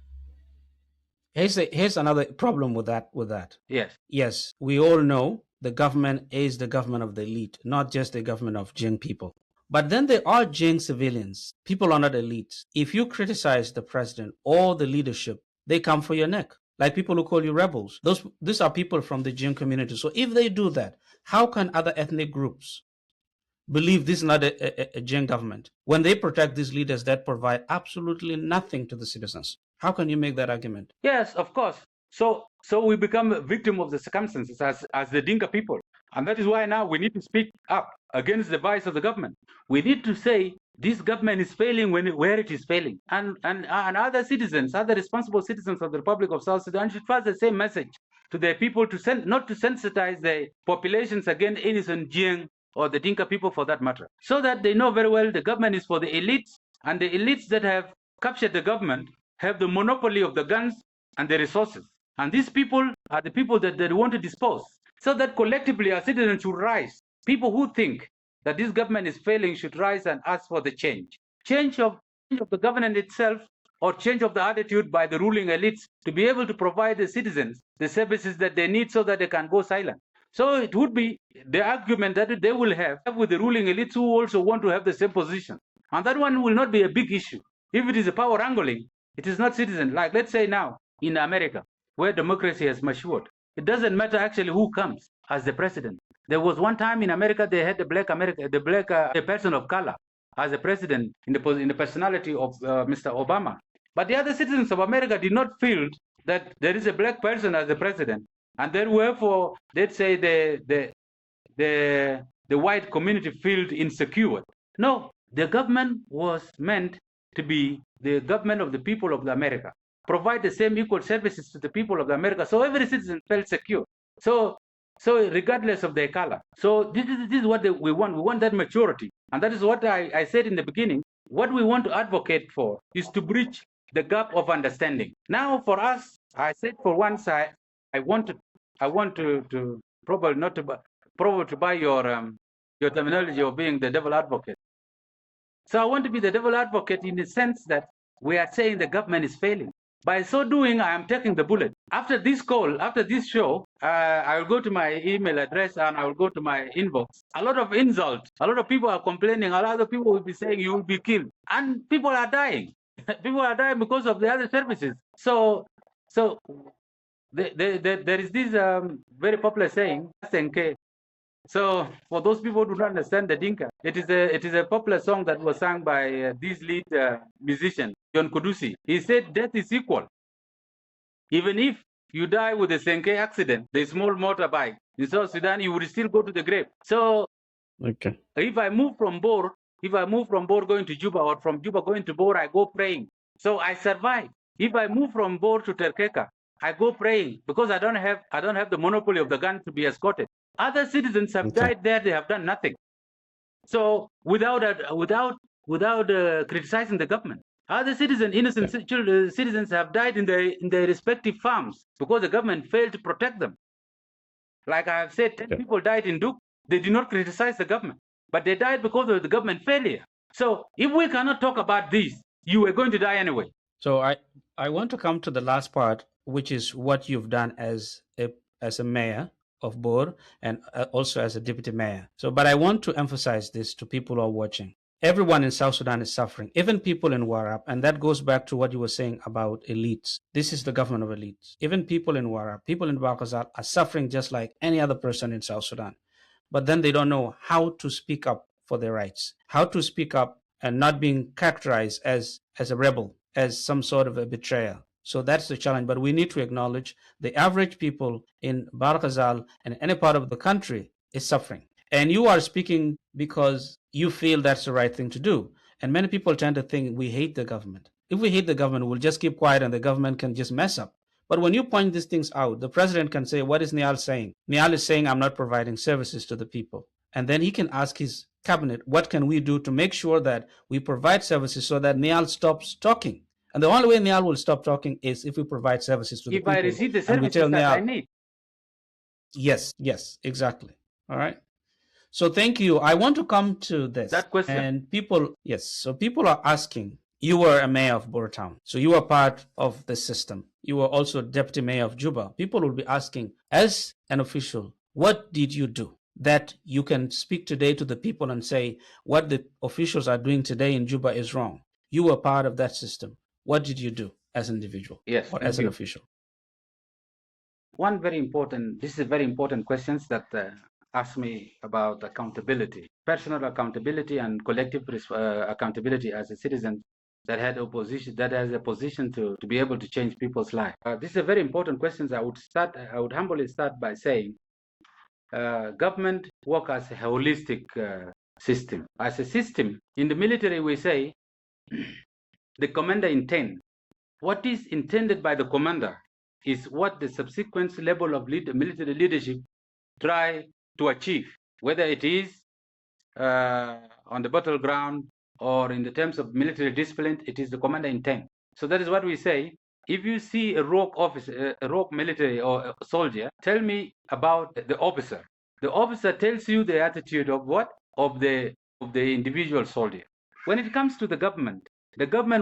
Here's another problem with that. Yes. Yes, we all know the government is the government of the elite, not just the government of Jing people. But then there are Jing civilians, people under the elites. If you criticize the president or the leadership, they come for your neck. Like people who call you rebels. These are people from the Jing community. So if they do that, how can other ethnic groups believe this is not a Jing government when they protect these leaders that provide absolutely nothing to the citizens? How can you make that argument? Yes, of course. So we become a victim of the circumstances as the Dinka people. And that is why now we need to speak up against the vice of the government. We need to say this government is failing where it is failing. And other citizens, other responsible citizens of the Republic of South Sudan should pass the same message to their people not to sensitize the populations against innocent Jiang or the Dinka people for that matter. So that they know very well the government is for the elites, and the elites that have captured the government have the monopoly of the guns and the resources. And these people are the people that they want to dispose. So that collectively our citizens should rise. People who think that this government is failing should rise and ask for the change. Change of the government itself, or change of the attitude by the ruling elites to be able to provide the citizens the services that they need so that they can go silent. So it would be the argument that they will have with the ruling elites who also want to have the same position. And that one will not be a big issue. If it is a power wrangling, it is not citizen. Like, let's say now in America, where democracy has matured, it doesn't matter actually who comes as the president. There was one time in America they had a person of color as a president in the personality of Mr. Obama. But the other citizens of America did not feel that there is a black person as the president, and therefore, let's say the white community felt insecure. No, the government was meant to be the government of the people of America, provide the same equal services to the people of America, so every citizen felt secure. So regardless of their color. So this is what we want. We want that maturity, and that is what I said in the beginning. What we want to advocate for is to bridge the gap of understanding. Now, for us, I said for once, I want to probably not to probably to buy your terminology of being the devil advocate. So I want to be the devil advocate in the sense that we are saying the government is failing. By so doing, I am taking the bullet. After this call, after this show, I will go to my email address and I will go to my inbox. A lot of insults. A lot of people are complaining. A lot of people will be saying you will be killed. And people are dying. People are dying because of the other services. So there is this very popular saying, SNK. So for those people who do not understand the Dinka, it is a popular song that was sung by this lead musician, John Kudusi. He said, death is equal. Even if you die with a Senke accident, the small motorbike, in South Sudan, you would still go to the grave. So okay, if I move from Bor going to Juba, or from Juba going to Bor, I go praying. So I survive. If I move from Bor to Terkeka, I go praying because I don't have the monopoly of the gun to be escorted. Other citizens have died there; they have done nothing. So without criticizing the government, other innocent citizens have died in their respective farms because the government failed to protect them. Like I have said, 10 people died in Duk. They did not criticize the government, but they died because of the government failure. So if we cannot talk about this, you are going to die anyway. So I want to come to the last part, which is what you've done as a mayor of Bor and also as a deputy mayor. So, but I want to emphasize this to people who are watching. Everyone in South Sudan is suffering, even people in Warab, and that goes back to what you were saying about elites. This is the government of elites. Even people in Warab, people in Barkazal are suffering just like any other person in South Sudan. But then they don't know how to speak up for their rights, how to speak up and not being characterized as a rebel, as some sort of a betrayer. So that's the challenge. But we need to acknowledge the average people in Barkazal and any part of the country is suffering. And you are speaking because you feel that's the right thing to do. And many people tend to think we hate the government. If we hate the government, we'll just keep quiet and the government can just mess up. But when you point these things out, the president can say, what is Nhial saying? Nhial is saying, I'm not providing services to the people. And then he can ask his cabinet, what can we do to make sure that we provide services so that Nhial stops talking? And the only way Nhial will stop talking is if we provide services to the people. If I receive the and we tell services that I Nhial, need. yes, exactly. All right. So thank you. I want to come to this. That question. And people, yes. So people are asking, you were a mayor of Bor-Town. So you were part of the system. You were also deputy mayor of Juba. People will be asking, as an official, what did you do that you can speak today to the people and say what the officials are doing today in Juba is wrong? You were part of that system. What did you do as an individual? Yes, or as an official? This is a very important questions that ask me about accountability, personal accountability and collective accountability as a citizen that has a position to be able to change people's life. This is a very important question. I would humbly start by saying government work as a holistic system. As a system, in the military we say the commander intend. What is intended by the commander is what the subsequent level of military leadership try to achieve, whether it is on the battleground or in the terms of military discipline, it is the commander intent. So that is what we say. If you see a rogue officer, a rogue military or a soldier, tell me about the officer. The officer tells you the attitude of what? Of the individual soldier. When it comes to the government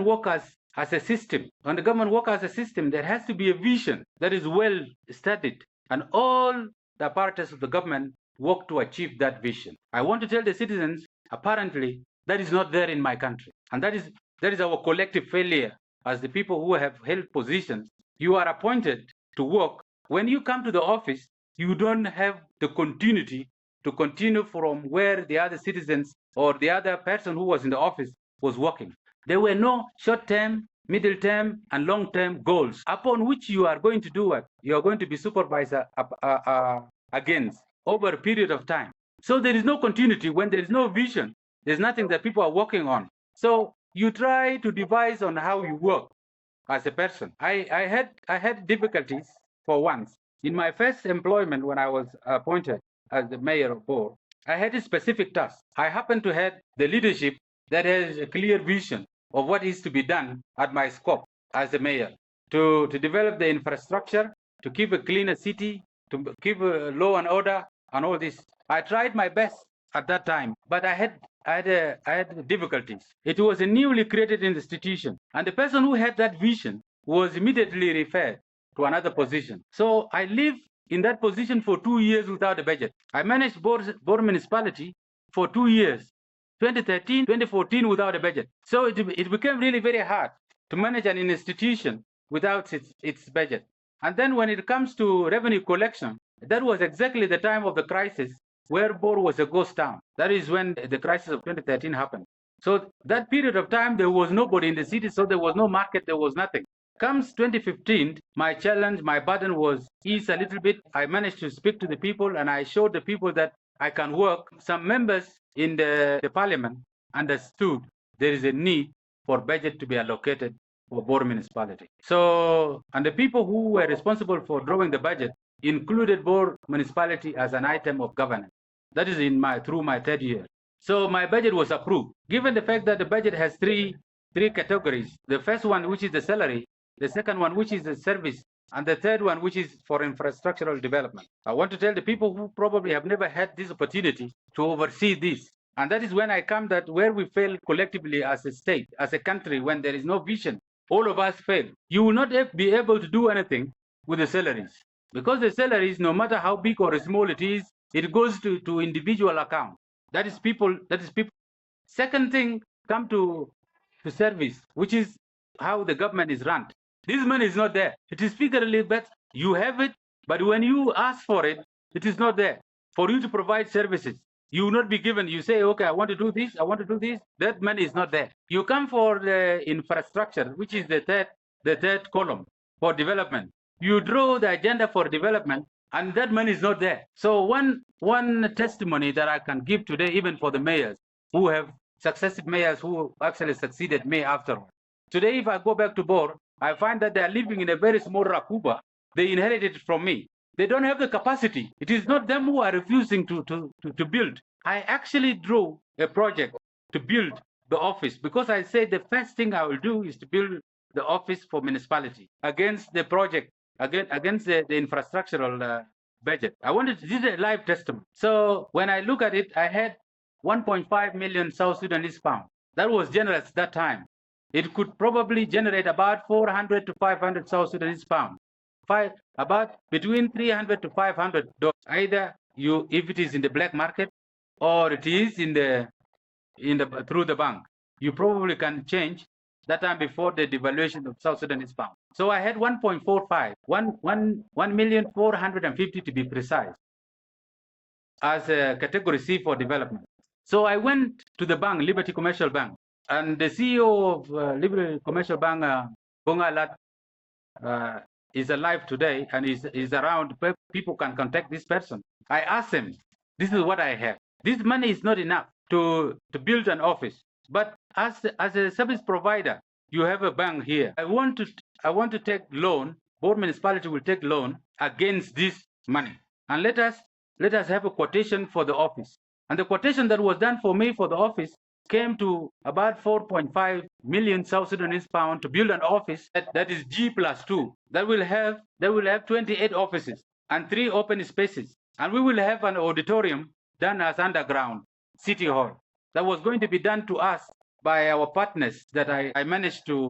work as a system. When the government work as a system, there has to be a vision that is well studied, and all the apparatus of the government work to achieve that vision. I want to tell the citizens, apparently, that is not there in my country. And that is our collective failure as the people who have held positions. You are appointed to work. When you come to the office, you don't have the continuity to continue from where the other citizens or the other person who was in the office was working. There were no short-term, middle-term, and long-term goals upon which you are going to do what? You are going to be supervised against over a period of time. So there is no continuity. When there is no vision, there's nothing that people are working on. So you try to devise on how you work as a person. I had difficulties for once. In my first employment when I was appointed as the mayor of Bor, I had a specific task. I happened to have the leadership that has a clear vision of what is to be done at my scope as a mayor, to develop the infrastructure, to keep a cleaner city, to keep law and order, and all this. I tried my best at that time, but I had difficulties. It was a newly created institution, and the person who had that vision was immediately referred to another position. So I lived in that position for 2 years without a budget. I managed Bor municipality for 2 years. 2013, 2014 without a budget. So it became really very hard to manage an institution without its budget. And then when it comes to revenue collection, that was exactly the time of the crisis where Bor was a ghost town. That is when the crisis of 2013 happened. So that period of time, there was nobody in the city, so there was no market, there was nothing. Comes 2015, my challenge, my burden was eased a little bit. I managed to speak to the people and I showed the people that I can work. Some members in the parliament understood there is a need for budget to be allocated for Bor municipality. So, and the people who were responsible for drawing the budget included Bor municipality as an item of governance. That is through my third year. So my budget was approved. Given the fact that the budget has three categories, the first one, which is the salary, the second one, which is the service, and the third one, which is for infrastructural development. I want to tell the people who probably have never had this opportunity to oversee this. And that is when I come that where we fail collectively as a state, as a country, when there is no vision, all of us fail. You will not be able to do anything with the salaries. Because the salaries, no matter how big or small it is, it goes to individual account. That is people. Second thing, come to service, which is how the government is run. This money is not there. It is figuratively, but you have it, but when you ask for it, it is not there. For you to provide services, you will not be given. You say, okay, I want to do this, I want to do this. That money is not there. You come for the infrastructure, which is the third column. for development. You draw the agenda for development, and that money is not there. So one testimony that I can give today, even for the mayors who have successive mayors who actually succeeded me afterward. Today, if I go back to Bor, I find that they are living in a very small rakuba. They inherited it from me. They don't have the capacity. It is not them who are refusing to build. I actually drew a project to build the office because I said the first thing I will do is to build the office for municipality against the project, against the infrastructural budget. I wanted to do a live testimony. So when I look at it, I had 1.5 million South Sudanese pounds. That was generous at that time. It could probably generate about 400 to 500 South Sudanese pounds. About between 300 to 500 dollars. Either you, if it is in the black market, or it is in the through the bank, you probably can change that time before the devaluation of South Sudanese pound. So I had 1.45, 1,450,000 to be precise, as a category C for development. So I went to the bank, Liberty Commercial Bank, and the CEO of Liberty Commercial Bank, Bongalat, is alive today and is around. People can contact this person. I asked him, this is what I have. This money is not enough to build an office. But as a service provider, you have a bank here. I want to take loan. Bor municipality will take loan against this money. And let us have a quotation for the office. And the quotation that was done for me for the office came to about 4.5 million South Sudanese pounds to build an office that is G+2. That will have 28 offices and 3 open spaces. And we will have an auditorium done as underground city hall. That was going to be done to us by our partners that I managed to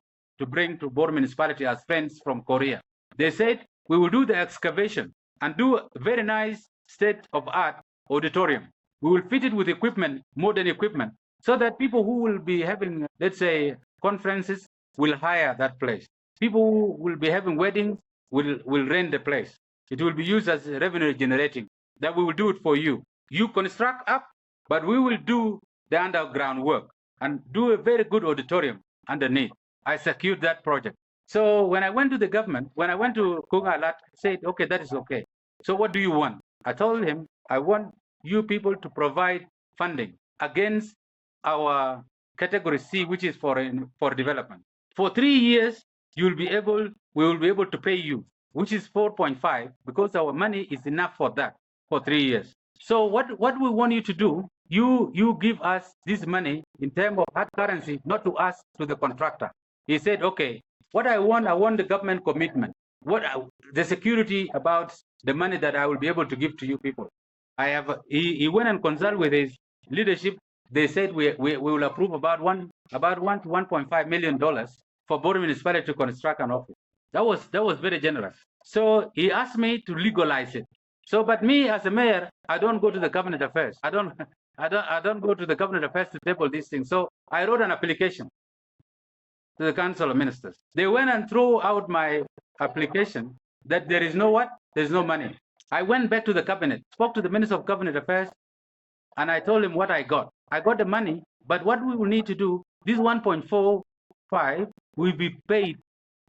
bring to Bor municipality as friends from Korea. They said we will do the excavation and do a very nice state-of-art auditorium. We will fit it with equipment, modern equipment, so that people who will be having, let's say, conferences will hire that place. People who will be having weddings will rent the place. It will be used as revenue generating. That we will do it for you. You construct up, but we will do the underground work and do a very good auditorium underneath. I secured that project. So when I went to the government, when I went to Kungalat, I said, okay, that is okay. So what do you want? I told him, I want you people to provide funding against our category C, which is for development. For 3 years, we will be able to pay you, which is 4.5, because our money is enough for that for 3 years. So what we want you to do, you give us this money in terms of hard currency, not to us, to the contractor. He said, okay, what I want the government commitment. The security about the money that I will be able to give to you people. He went and consulted with his leadership. They said we will approve about $1 to $1.5 million for Bor municipality to construct an office. That was very generous. So he asked me to legalize it. So, but me as a mayor, I don't go to the cabinet affairs. I don't go to the cabinet affairs to table these things. So I wrote an application to the council of ministers. They went and threw out my application that there is no money. I went back to the cabinet, spoke to the minister of cabinet affairs, and I told him what I got. I got the money, but what we will need to do, this 1.45 will be paid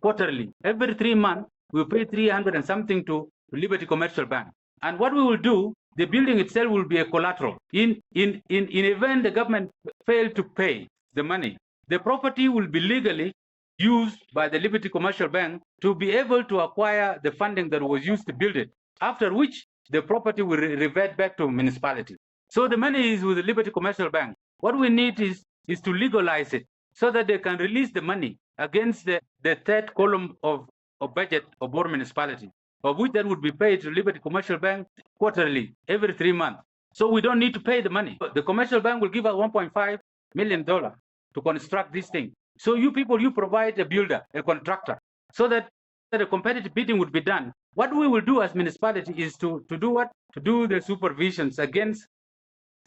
quarterly. Every 3 months, we'll pay 300 and something to Liberty Commercial Bank. And what we will do, the building itself will be a collateral. In event the government failed to pay the money, the property will be legally used by the Liberty Commercial Bank to be able to acquire the funding that was used to build it, after which the property will revert back to municipality. So the money is with the Liberty Commercial Bank. What we need is to legalize it so that they can release the money against the third column of budget of Bor municipality, of which that would be paid to Liberty Commercial Bank quarterly, every 3 months. So we don't need to pay the money. The commercial bank will give us $1.5 million to construct this thing. So you people, you provide a builder, a contractor, so that a competitive bidding would be done. What we will do as municipality is to do what? To do the supervisions against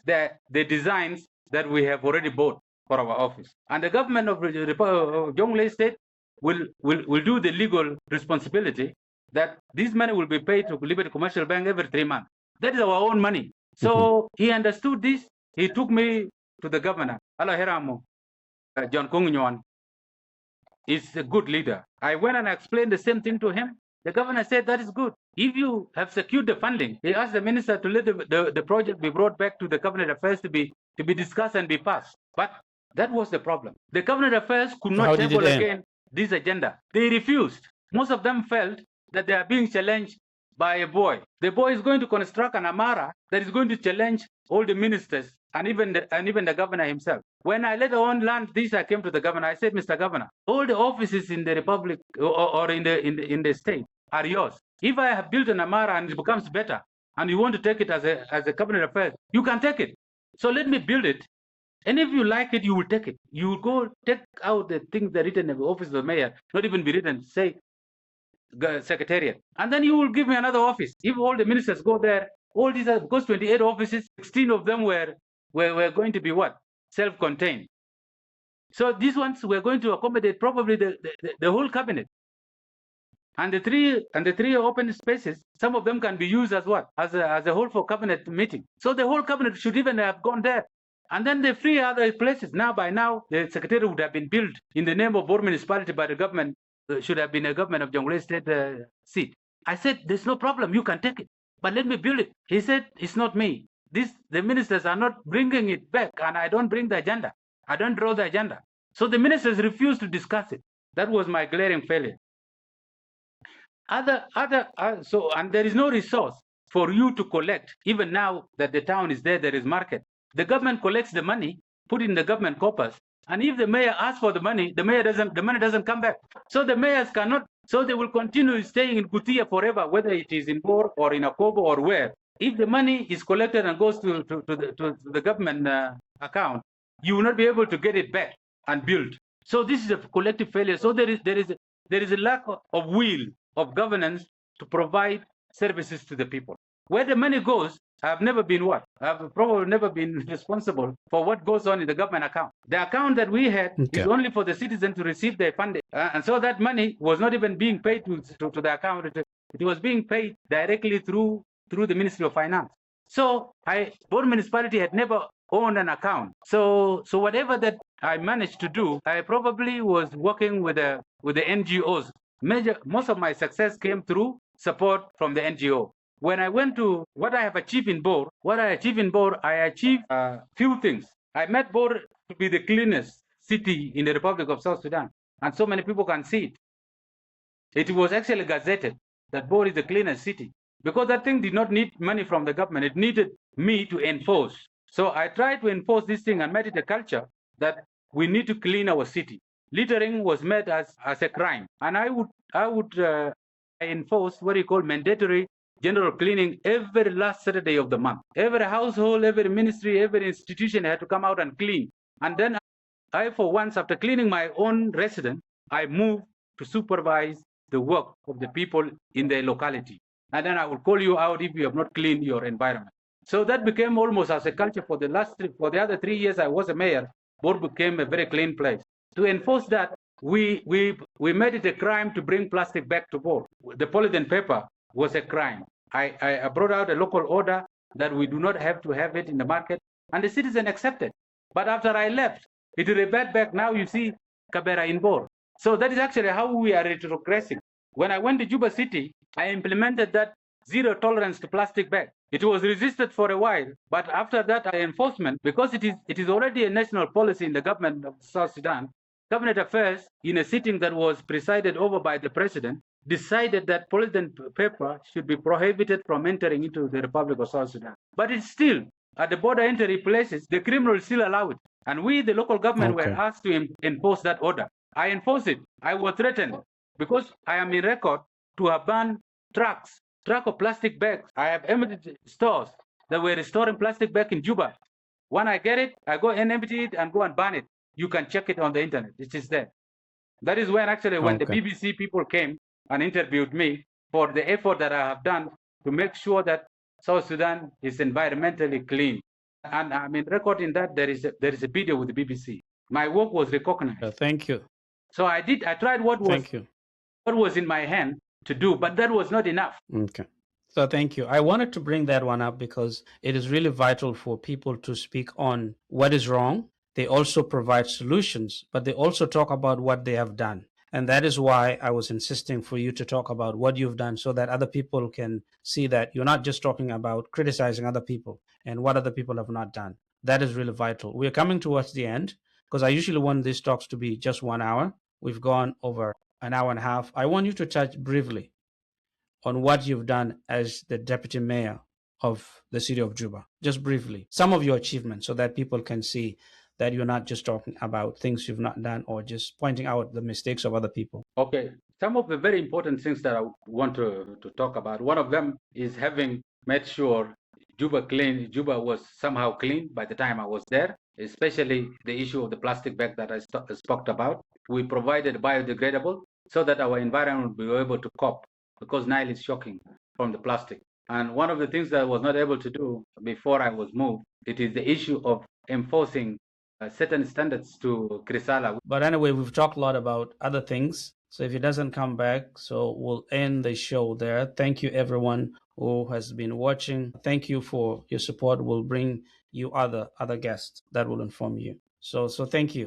the designs that we have already bought for our office. And the government of Jonglei State will do the legal responsibility that this money will be paid to Liberty Commercial Bank every 3 months. That is our own money. So he understood this. He took me to the governor, John Kung Nguyen. is a good leader. I went and explained the same thing to him. The governor said that is good. If you have secured the funding, he asked the minister to let the project be brought back to the cabinet affairs to be discussed and be passed. But that was the problem. The cabinet affairs could So not how did it table end? again this agenda. They refused. Most of them felt that they are being challenged by a boy. The boy is going to construct an Amara that is going to challenge all the ministers and even the governor himself. When I later on learned this, I came to the governor. I said, Mr. Governor, all the offices in the republic or in the state are yours. If I have built an Amara and it becomes better, and you want to take it as a cabinet affair, you can take it. So let me build it. And if you like it, you will take it. You will go take out the things that are written in the office of the mayor, not even be written, say, secretariat. And then you will give me another office. If all the ministers go there, all these are, because 28 offices, 16 of them were going to be what? Self-contained. So these ones were going to accommodate probably the whole cabinet. And the three open spaces, some of them can be used as what? As a whole for cabinet meeting. So the whole cabinet should even have gone there. And then the three other places, by now, the secretariat would have been built in the name of Bor municipality by the government, should have been a government of Jonglei State seat. I said, there's no problem, you can take it, but let me build it. He said, it's not me. The ministers are not bringing it back, and I don't bring the agenda. I don't draw the agenda. So the ministers refused to discuss it. That was my glaring failure. And there is no resource for you to collect. Even now that the town is there is market. The government collects the money, put it in the government coffers, and if the mayor asks for the money, the money doesn't come back. So the mayors cannot. So they will continue staying in Kuirthiyah forever, whether it is in Bor or in Akobo or where. If the money is collected and goes to the government account, you will not be able to get it back and build. So this is a collective failure. So there is a lack of will of governance to provide services to the people. Where the money goes, I've never been what? I've probably never been responsible for what goes on in the government account. The account that we had is only for the citizen to receive their funding. And so that money was not even being paid to the account. It was being paid directly through the Ministry of Finance. So Bor municipality had never owned an account. So whatever that I managed to do, I probably was working with the NGOs. Most of my success came through support from the NGO. When I went to what I have achieved in Bor, I achieved a few things. I made Bor to be the cleanest city in the Republic of South Sudan, and so many people can see it. It was actually gazetted that Bor is the cleanest city, because that thing did not need money from the government. It needed me to enforce. So I tried to enforce this thing and made it a culture that we need to clean our city. Littering was made as a crime, and I would enforce what you call mandatory general cleaning every last Saturday of the month. Every household, every ministry, every institution had to come out and clean. And then I, for once, after cleaning my own residence, I moved to supervise the work of the people in the locality. And then I will call you out if you have not cleaned your environment. So that became almost as a culture for the other 3 years I was a mayor. Bor became a very clean place. To enforce that, we made it a crime to bring plastic back to Bor. The polythene paper was a crime. I brought out a local order that we do not have to have it in the market, and the citizen accepted. But after I left, it reverted back. Now you see Kabera in Bor. So that is actually how we are retrogressing. When I went to Juba City, I implemented that zero tolerance to plastic bag. It was resisted for a while, but after that enforcement, because it is already a national policy in the government of South Sudan, Cabinet Affairs, in a sitting that was presided over by the president, decided that polythene paper should be prohibited from entering into the Republic of South Sudan. But it's still, at the border entry places, the criminals still allow it. And we, the local government, were asked to enforce that order. I enforced it. I was threatened because I am in record to have banned truck of plastic bags. I have emptied stores that were storing plastic bags in Juba. When I get it, I go and empty it and go and ban it. You can check it on the internet. It is there. That is when actually when the BBC people came and interviewed me for the effort that I have done to make sure that South Sudan is environmentally clean. And I'm in record in that there is a video with the BBC. My work was recognized. Thank you. So I tried what was in my hand to do, but that was not enough. Okay. So thank you. I wanted to bring that one up because it is really vital for people to speak on what is wrong. They also provide solutions, but they also talk about what they have done. And that is why I was insisting for you to talk about what you've done so that other people can see that you're not just talking about criticizing other people and what other people have not done. That is really vital. We're coming towards the end because I usually want these talks to be just 1 hour. We've gone over an hour and a half. I want you to touch briefly on what you've done as the deputy mayor of the city of Juba. Just briefly, some of your achievements so that people can see that you're not just talking about things you've not done or just pointing out the mistakes of other people. Okay, some of the very important things that I want to talk about. One of them is having made sure Juba was somehow clean by the time I was there, especially the issue of the plastic bag that I spoke about. We provided biodegradable so that our environment will be able to cope, because Nile is shocking from the plastic. And one of the things that I was not able to do before I was moved, it is the issue of enforcing certain standards to Crisala. But anyway, we've talked a lot about other things. So if he doesn't come back, so we'll end the show there. Thank you, everyone who has been watching. Thank you for your support. We'll bring you other guests that will inform you. So thank you.